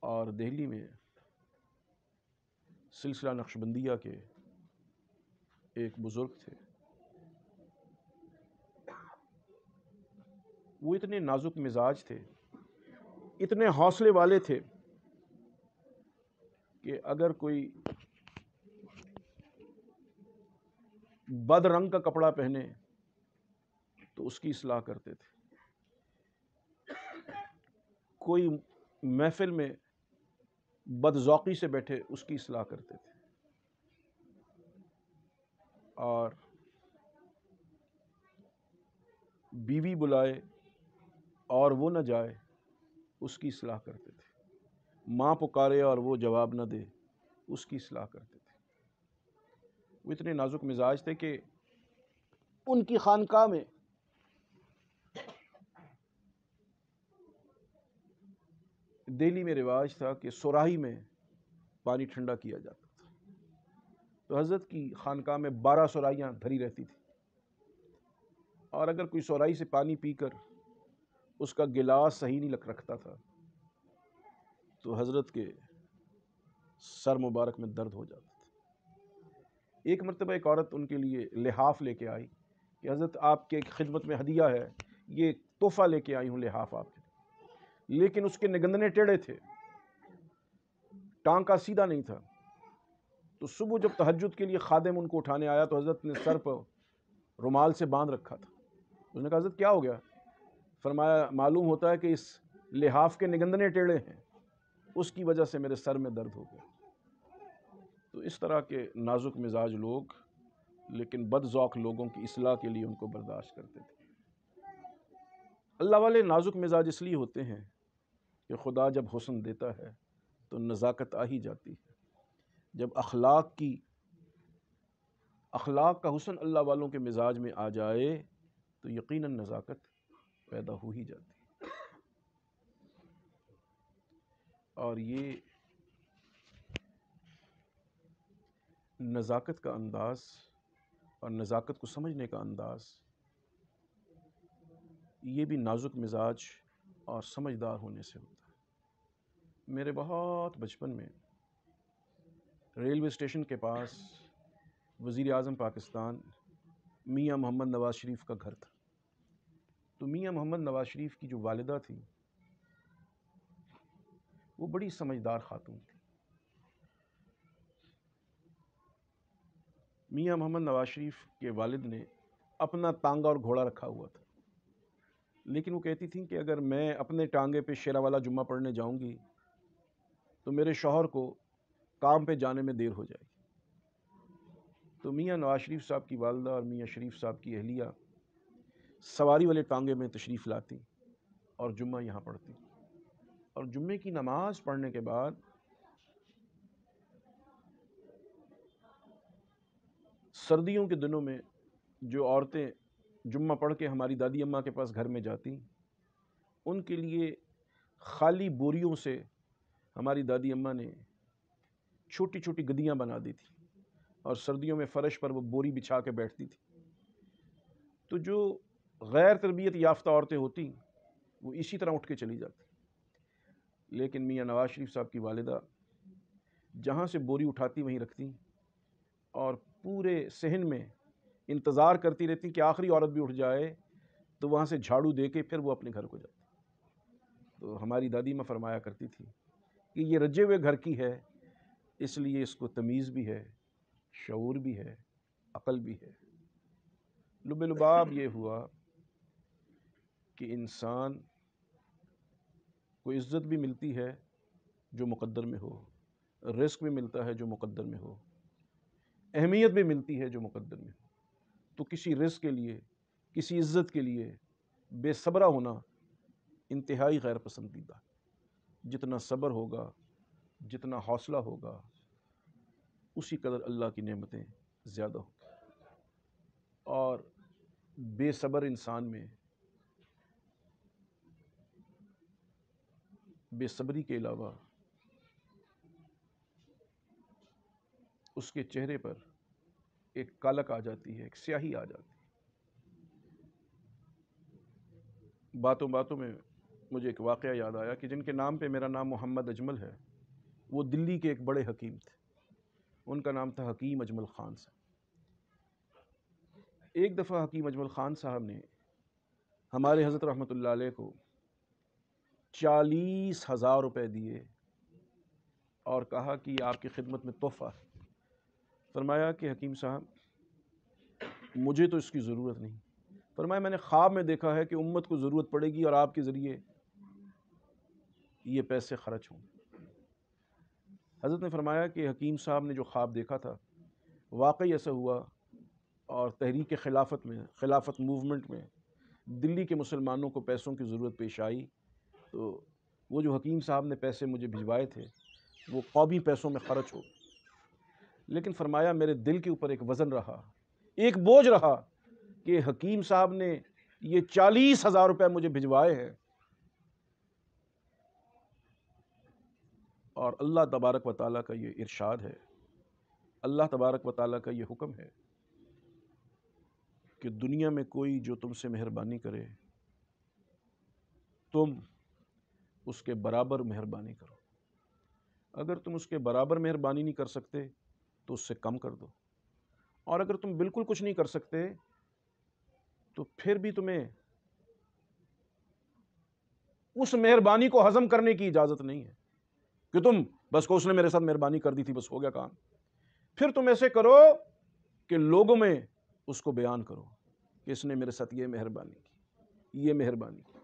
Speaker 2: اور دہلی میں سلسلہ نقشبندیہ کے ایک بزرگ تھے۔ وہ اتنے نازک مزاج تھے، اتنے حوصلے والے تھے کہ اگر کوئی بد رنگ کا کپڑا پہنے تو اس کی اصلاح کرتے تھے، کوئی محفل میں بد ذوقی سے بیٹھے اس کی اصلاح کرتے تھے، اور بیوی بلائے اور وہ نہ جائے اس کی اصلاح کرتے تھے، ماں پکارے اور وہ جواب نہ دے اس کی اصلاح کرتے تھے۔ وہ اتنے نازک مزاج تھے کہ ان کی خانقاہ میں دہلی میں رواج تھا کہ صراحی میں پانی ٹھنڈا کیا جاتا تھا، تو حضرت کی خانقاہ میں 12 صراحیاں دھری رہتی تھی، اور اگر کوئی صراحی سے پانی پی کر اس کا گلاس صحیح نہیں رکھتا تھا تو حضرت کے سر مبارک میں درد ہو جاتا تھا۔ ایک مرتبہ ایک عورت ان کے لیے لحاف لے کے آئی کہ حضرت آپ کے خدمت میں ہدیہ ہے، یہ تحفہ لے کے آئی ہوں لحاف آپ کے، لیکن اس کے نگندنے ٹیڑھے تھے، ٹانکا سیدھا نہیں تھا۔ تو صبح جب تہجد کے لیے خادم ان کو اٹھانے آیا تو حضرت نے سر پر رومال سے باندھ رکھا تھا۔ اس نے کہا حضرت کیا ہو گیا؟ فرمایا معلوم ہوتا ہے کہ اس لحاف کے نگندنے ٹیڑھے ہیں، اس کی وجہ سے میرے سر میں درد ہو گیا۔ تو اس طرح کے نازک مزاج لوگ لیکن بد ذوق لوگوں کی اصلاح کے لیے ان کو برداشت کرتے تھے۔ اللہ والے نازک مزاج اس لیے ہوتے ہیں کہ خدا جب حسن دیتا ہے تو نزاکت آ ہی جاتی ہے۔ جب اخلاق کا حسن اللہ والوں کے مزاج میں آ جائے تو یقیناً نزاکت پیدا ہو ہی جاتی ہے۔ اور یہ نزاکت کا انداز اور نزاکت کو سمجھنے کا انداز، یہ بھی نازک مزاج اور سمجھدار ہونے سے ہوتا ہے۔ میرے بہت بچپن میں ریلوے اسٹیشن کے پاس وزیر اعظم پاکستان میاں محمد نواز شریف کا گھر تھا۔ تو میاں محمد نواز شریف کی جو والدہ تھی وہ بڑی سمجھدار خاتون تھی۔ میاں محمد نواز شریف کے والد نے اپنا ٹانگا اور گھوڑا رکھا ہوا تھا، لیکن وہ کہتی تھیں کہ اگر میں اپنے ٹانگے پہ شیرا والا جمعہ پڑھنے جاؤں گی تو میرے شوہر کو کام پہ جانے میں دیر ہو جائے گی۔ تو میاں نواز شریف صاحب کی والدہ اور میاں شریف صاحب کی اہلیہ سواری والے ٹانگے میں تشریف لاتی اور جمعہ یہاں پڑھتی، اور جمعے کی نماز پڑھنے کے بعد سردیوں کے دنوں میں جو عورتیں جمعہ پڑھ کے ہماری دادی اماں کے پاس گھر میں جاتی، ان کے لیے خالی بوریوں سے ہماری دادی اماں نے چھوٹی چھوٹی گدیاں بنا دی تھی، اور سردیوں میں فرش پر وہ بوری بچھا کے بیٹھتی تھی۔ تو جو غیر تربیت یافتہ عورتیں ہوتی وہ اسی طرح اٹھ کے چلی جاتی، لیکن میاں نواز شریف صاحب کی والدہ جہاں سے بوری اٹھاتی وہیں رکھتی، اور پورے صحن میں انتظار کرتی رہتی کہ آخری عورت بھی اٹھ جائے تو وہاں سے جھاڑو دے کے پھر وہ اپنے گھر کو جاتی۔ تو ہماری دادی ماں فرمایا کرتی تھی کہ یہ رجے ہوئے گھر کی ہے، اس لیے اس کو تمیز بھی ہے، شعور بھی ہے، عقل بھی ہے۔ لب لباب یہ ہوا کہ انسان کو عزت بھی ملتی ہے جو مقدر میں ہو، رزق بھی ملتا ہے جو مقدر میں ہو، اہمیت بھی ملتی ہے جو مقدر میں ہو۔ تو کسی رزق کے لیے، کسی عزت کے لیے بے صبرا ہونا انتہائی غیر پسندیدہ۔ جتنا صبر ہوگا، جتنا حوصلہ ہوگا، اسی قدر اللہ کی نعمتیں زیادہ ہوں۔ اور بے صبر انسان میں بے صبری کے علاوہ اس کے چہرے پر ایک کالک آ جاتی ہے، ایک سیاہی آ جاتی ہے۔ باتوں باتوں میں مجھے ایک واقعہ یاد آیا کہ جن کے نام پہ میرا نام محمد اجمل ہے وہ دلی کے ایک بڑے حکیم تھے، ان کا نام تھا حکیم اجمل خان صاحب۔ ایک دفعہ حکیم اجمل خان صاحب نے ہمارے حضرت رحمۃ اللہ علیہ کو 40,000 روپے دیے اور کہا کہ یہ آپ کی خدمت میں تحفہ ہے۔ فرمایا کہ حکیم صاحب مجھے تو اس کی ضرورت نہیں، فرمایا میں نے خواب میں دیکھا ہے کہ امت کو ضرورت پڑے گی اور آپ کے ذریعے یہ پیسے خرچ ہوں۔ حضرت نے فرمایا کہ حکیم صاحب نے جو خواب دیکھا تھا واقعی ایسا ہوا، اور تحریک خلافت موومنٹ میں دلی کے مسلمانوں کو پیسوں کی ضرورت پیش آئی، تو وہ جو حکیم صاحب نے پیسے مجھے بھجوائے تھے وہ قومی پیسوں میں خرچ ہو۔ لیکن فرمایا میرے دل کے اوپر ایک وزن رہا، ایک بوجھ رہا کہ حکیم صاحب نے یہ 40,000 روپے مجھے بھجوائے ہیں، اور اللہ تبارک و تعالیٰ کا یہ ارشاد ہے، اللہ تبارک و تعالیٰ کا یہ حکم ہے کہ دنیا میں کوئی جو تم سے مہربانی کرے تم اس کے برابر مہربانی کرو، اگر تم اس کے برابر مہربانی نہیں کر سکتے تو اس سے کم کر دو، اور اگر تم بالکل کچھ نہیں کر سکتے تو پھر بھی تمہیں اس مہربانی کو ہضم کرنے کی اجازت نہیں ہے کہ تم بس کو اس نے میرے ساتھ مہربانی کر دی تھی بس ہو گیا کام۔ پھر تم ایسے کرو کہ لوگوں میں اس کو بیان کرو کہ اس نے میرے ساتھ یہ مہربانی کی، یہ مہربانی کی۔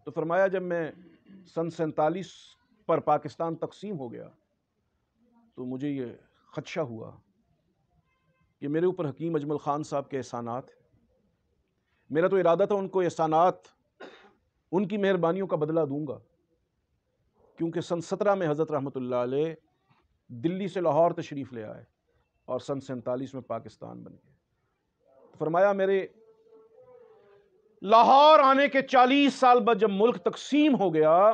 Speaker 2: تو فرمایا جب میں سن 47 پر پاکستان تقسیم ہو گیا تو مجھے یہ خدشہ ہوا کہ میرے اوپر حکیم اجمل خان صاحب کے احسانات ہیں، میرا تو ارادہ تھا ان کو احسانات، ان کی مہربانیوں کا بدلہ دوں گا، کیونکہ سن 17 میں حضرت رحمۃ اللہ علیہ دلی سے لاہور تشریف لے آئے اور سن 47 میں پاکستان بن گئے۔ فرمایا میرے لاہور آنے کے 40 سال بعد جب ملک تقسیم ہو گیا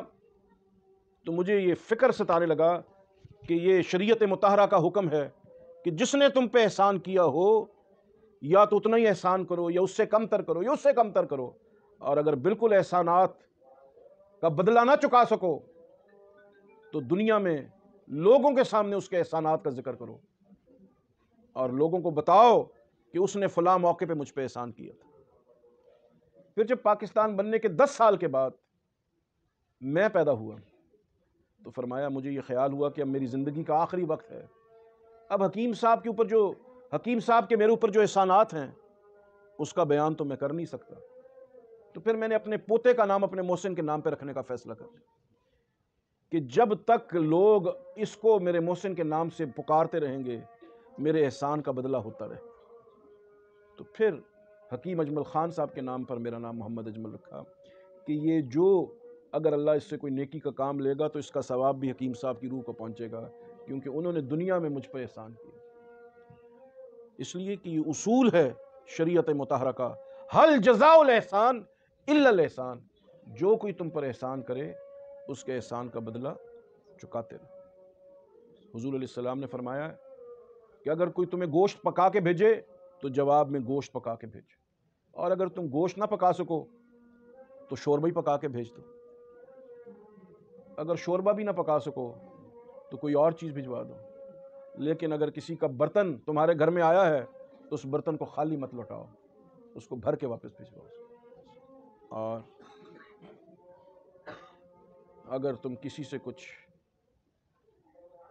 Speaker 2: تو مجھے یہ فکر ستانے لگا کہ یہ شریعت مطہرہ کا حکم ہے کہ جس نے تم پہ احسان کیا ہو یا تو اتنا ہی احسان کرو یا اس سے کم تر کرو یا اس سے کم تر کرو، اور اگر بالکل احسانات کا بدلہ نہ چکا سکو تو دنیا میں لوگوں کے سامنے اس کے احسانات کا ذکر کرو اور لوگوں کو بتاؤ کہ اس نے فلاں موقع پہ مجھ پہ احسان کیا تھا۔ پھر جب پاکستان بننے کے 10 سال کے بعد میں پیدا ہوا تو فرمایا مجھے یہ خیال ہوا کہ اب میری زندگی کا آخری وقت ہے، اب حکیم صاحب کے میرے اوپر جو احسانات ہیں اس کا بیان تو میں کر نہیں سکتا، تو پھر میں نے اپنے پوتے کا نام اپنے محسن کے نام پہ رکھنے کا فیصلہ کر لیا کہ جب تک لوگ اس کو میرے محسن کے نام سے پکارتے رہیں گے میرے احسان کا بدلہ ہوتا رہے۔ تو پھر حکیم اجمل خان صاحب کے نام پر میرا نام محمد اجمل رکھا کہ یہ جو اگر اللہ اس سے کوئی نیکی کا کام لے گا تو اس کا ثواب بھی حکیم صاحب کی روح کو پہنچے گا، کیونکہ انہوں نے دنیا میں مجھ پر احسان کیا۔ اس لیے کہ یہ اصول ہے شریعت مطہرہ کا، حل جزاء الاحسان الا الاحسان، جو کوئی تم پر احسان کرے اس کے احسان کا بدلہ چکاتے رہو۔ حضور علیہ السلام نے فرمایا کہ اگر کوئی تمہیں گوشت پکا کے بھیجے تو جواب میں گوشت پکا کے بھیج، اور اگر تم گوشت نہ پکا سکو تو شوربہ ہی پکا کے بھیج دو، اگر شوربہ بھی نہ پکا سکو تو کوئی اور چیز بھجوا دو، لیکن اگر کسی کا برتن تمہارے گھر میں آیا ہے تو اس برتن کو خالی مت لوٹاؤ، اس کو بھر کے واپس بھجواؤ۔ اور اگر تم کسی سے کچھ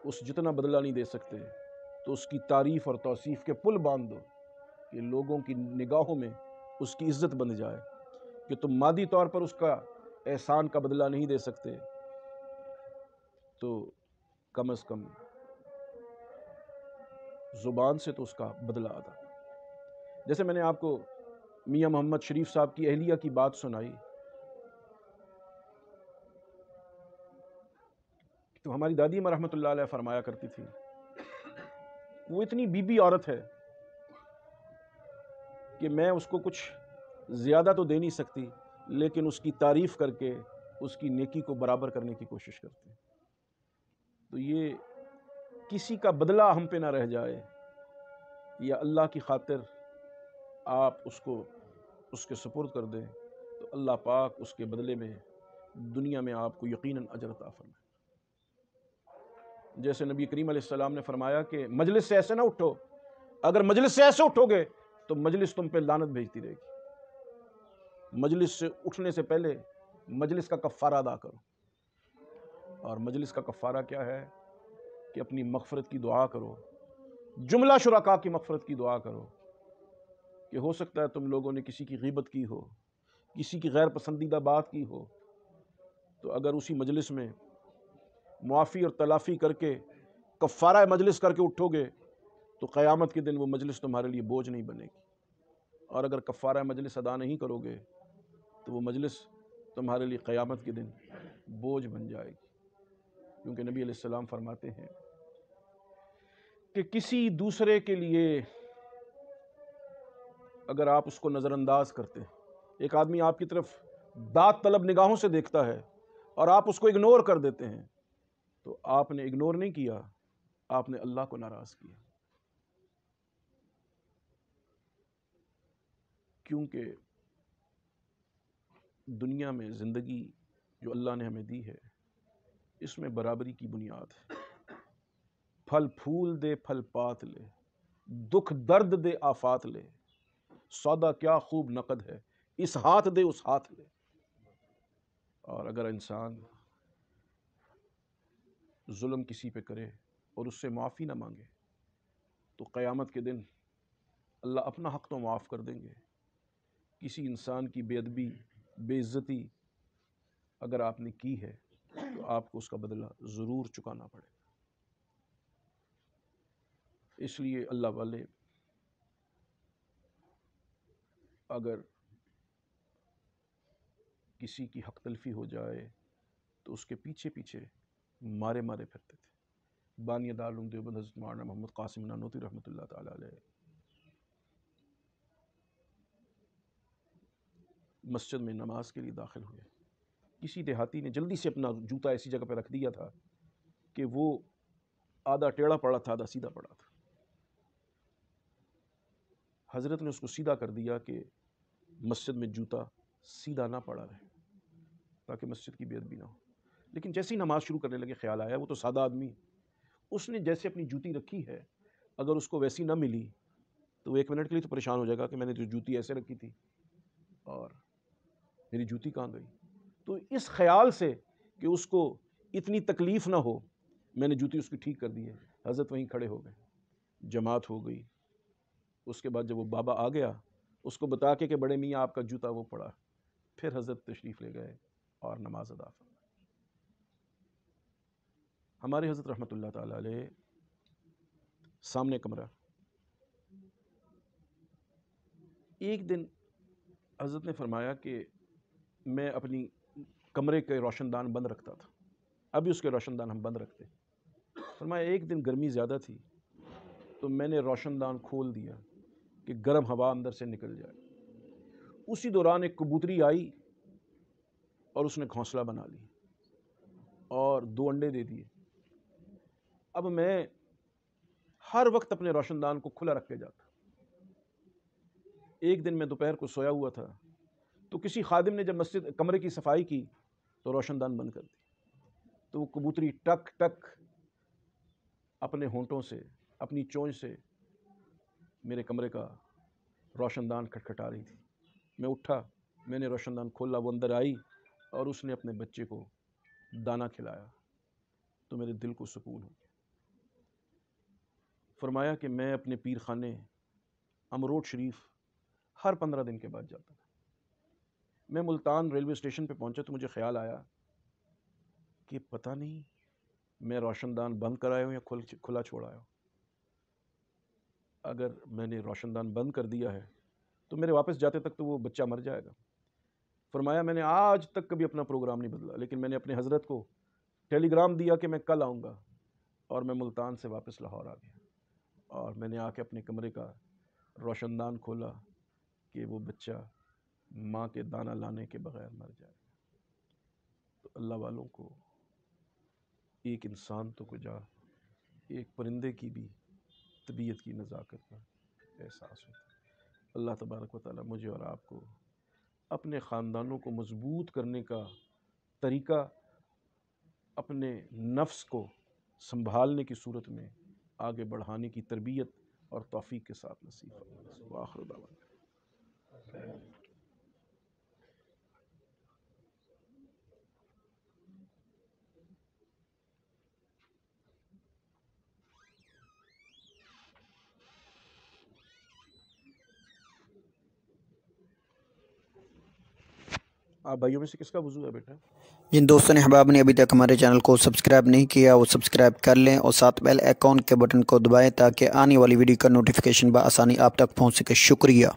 Speaker 2: اس جتنا بدلہ نہیں دے سکتے تو اس کی تعریف اور توصیف کے پل باندھ دو کہ لوگوں کی نگاہوں میں اس کی عزت بن جائے، کہ تم مادی طور پر اس کا احسان کا بدلہ نہیں دے سکتے تو کم از کم زبان سے تو اس کا بدلہ ادا۔ جیسے میں نے آپ کو میاں محمد شریف صاحب کی اہلیہ کی بات سنائی، تو ہماری دادی اماں رحمۃ اللہ علیہ فرمایا کرتی تھی، وہ اتنی بی بی عورت ہے کہ میں اس کو کچھ زیادہ تو دے نہیں سکتی، لیکن اس کی تعریف کر کے اس کی نیکی کو برابر کرنے کی کوشش کرتی۔ تو یہ کسی کا بدلہ ہم پہ نہ رہ جائے، یا اللہ کی خاطر آپ اس کو اس کے سپرد کر دیں تو اللہ پاک اس کے بدلے میں دنیا میں آپ کو یقیناً اجر عطا فرمائے۔ جیسے نبی کریم علیہ السلام نے فرمایا کہ مجلس سے ایسے نہ اٹھو، اگر مجلس سے ایسے اٹھو گے تو مجلس تم پہ لعنت بھیجتی رہے گی۔ مجلس سے اٹھنے سے پہلے مجلس کا کفارہ ادا کرو، اور مجلس کا کفارہ کیا ہے کہ اپنی مغفرت کی دعا کرو، جملہ شرکاء کی مغفرت کی دعا کرو، کہ ہو سکتا ہے تم لوگوں نے کسی کی غیبت کی ہو، کسی کی غیر پسندیدہ بات کی ہو، تو اگر اسی مجلس میں معافی اور تلافی کر کے کفارہ مجلس کر کے اٹھو گے تو قیامت کے دن وہ مجلس تمہارے لیے بوجھ نہیں بنے گی، اور اگر کفارہ مجلس ادا نہیں کرو گے تو وہ مجلس تمہارے لیے قیامت کے دن بوجھ بن جائے گی، کیونکہ نبی علیہ السلام فرماتے ہیں کہ کسی دوسرے کے لیے اگر آپ اس کو نظر انداز کرتے ہیں، ایک آدمی آپ کی طرف داد طلب نگاہوں سے دیکھتا ہے اور آپ اس کو اگنور کر دیتے ہیں، تو آپ نے اگنور نہیں کیا، آپ نے اللہ کو ناراض کیا، کیونکہ دنیا میں زندگی جو اللہ نے ہمیں دی ہے اس میں برابری کی بنیاد ہے۔ پھل پھول دے پھل پات لے، دکھ درد دے آفات لے، سودا کیا خوب نقد ہے، اس ہاتھ دے اس ہاتھ لے۔ اور اگر انسان ظلم کسی پہ کرے اور اس سے معافی نہ مانگے تو قیامت کے دن اللہ اپنا حق تو معاف کر دیں گے، کسی انسان کی بے ادبی بے عزتی اگر آپ نے کی ہے تو آپ کو اس کا بدلہ ضرور چکانا پڑے گا۔ اس لیے اللہ والے اگر کسی کی حق تلفی ہو جائے تو اس کے پیچھے پیچھے مارے پھرتے تھے۔ بانی دارالعلوم دیوبند حضرت مولانا محمد قاسم نانوتوی رحمۃ اللہ تعالی علیہ مسجد میں نماز کے لیے داخل ہوئے، کسی دیہاتی نے جلدی سے اپنا جوتا ایسی جگہ پہ رکھ دیا تھا کہ وہ آدھا ٹیڑھا پڑا تھا آدھا سیدھا پڑا تھا۔ حضرت نے اس کو سیدھا کر دیا کہ مسجد میں جوتا سیدھا نہ پڑا رہے تاکہ مسجد کی بے ادبی نہ ہو۔ لیکن جیسے ہی نماز شروع کرنے لگے خیال آیا وہ تو سادہ آدمی، اس نے جیسے اپنی جوتی رکھی ہے اگر اس کو ویسی نہ ملی تو وہ 1 منٹ کے لیے تو پریشان ہو جائے گا کہ میں نے تو جوتی ایسے رکھی تھی اور میری جوتی کہاں گئی؟ تو اس خیال سے کہ اس کو اتنی تکلیف نہ ہو میں نے جوتی اس کی ٹھیک کر دی ہے۔ حضرت وہیں کھڑے ہو گئے، جماعت ہو گئی۔ اس کے بعد جب وہ بابا آ گیا اس کو بتا کے کہ بڑے میاں آپ کا جوتا وہ پڑا، پھر حضرت تشریف لے گئے اور نماز ادا فرمائی۔ ہمارے حضرت رحمۃ اللہ تعالیٰ علیہ سامنے کمرہ، ایک دن حضرت نے فرمایا کہ میں اپنی کمرے کے روشن دان بند رکھتا تھا، ابھی اس کے روشن دان ہم بند رکھتے۔ فرمایا ایک دن گرمی زیادہ تھی تو میں نے روشن دان کھول دیا کہ گرم ہوا اندر سے نکل جائے۔ اسی دوران ایک کبوتری آئی اور اس نے گھونسلہ بنا لی اور 2 انڈے دے دیے۔ اب میں ہر وقت اپنے روشن دان کو کھلا رکھ کے جاتا۔ ایک دن میں دوپہر کو سویا ہوا تھا تو کسی خادم نے جب کمرے کی صفائی کی تو روشن دان بند کر دی، تو وہ کبوتری ٹک ٹک اپنے ہونٹوں سے، اپنی چونچ سے میرے کمرے کا روشن دان کھٹکھٹا رہی تھی۔ میں اٹھا، میں نے روشن دان کھولا، وہ اندر آئی اور اس نے اپنے بچے کو دانہ کھلایا تو میرے دل کو سکون ہو گیا۔ فرمایا کہ میں اپنے پیر خانے امروٹ شریف ہر 15 دن کے بعد جاتا تھا۔ میں ملتان ریلوے اسٹیشن پہ پہنچا تو مجھے خیال آیا کہ پتہ نہیں میں روشن دان بند کرایا ہوں یا کھلا چھوڑا ہوں۔ اگر میں نے روشن دان بند کر دیا ہے تو میرے واپس جاتے تک تو وہ بچہ مر جائے گا۔ فرمایا میں نے آج تک کبھی اپنا پروگرام نہیں بدلا، لیکن میں نے اپنے حضرت کو ٹیلی گرام دیا کہ میں کل آؤں گا، اور میں ملتان سے واپس لاہور آ گیا اور میں نے آ کے اپنے کمرے کا روشن دان کھولا کہ وہ بچہ ماں کے دانہ لانے کے بغیر مر جائے گا۔ تو اللہ والوں کو ایک انسان تو کجا ایک پرندے کی بھی طبیعت کی نزاکت کا احساس ہوتا ہے۔ اللہ تبارک و تعالیٰ مجھے اور آپ کو اپنے خاندانوں کو مضبوط کرنے کا طریقہ، اپنے نفس کو سنبھالنے کی صورت میں آگے بڑھانے کی تربیت اور توفیق کے ساتھ نصیب فرمائے۔ وآخر دعوانا۔ آپ بھائیوں میں سے کس کا وضو ہے بیٹا؟
Speaker 1: جن دوستوں نے احباب نے ابھی تک ہمارے چینل کو سبسکرائب نہیں کیا وہ سبسکرائب کر لیں اور ساتھ بیل آئیکن کے بٹن کو دبائیں تاکہ آنے والی ویڈیو کا نوٹیفیکیشن بآسانی آپ تک پہنچ سکے۔ شکریہ۔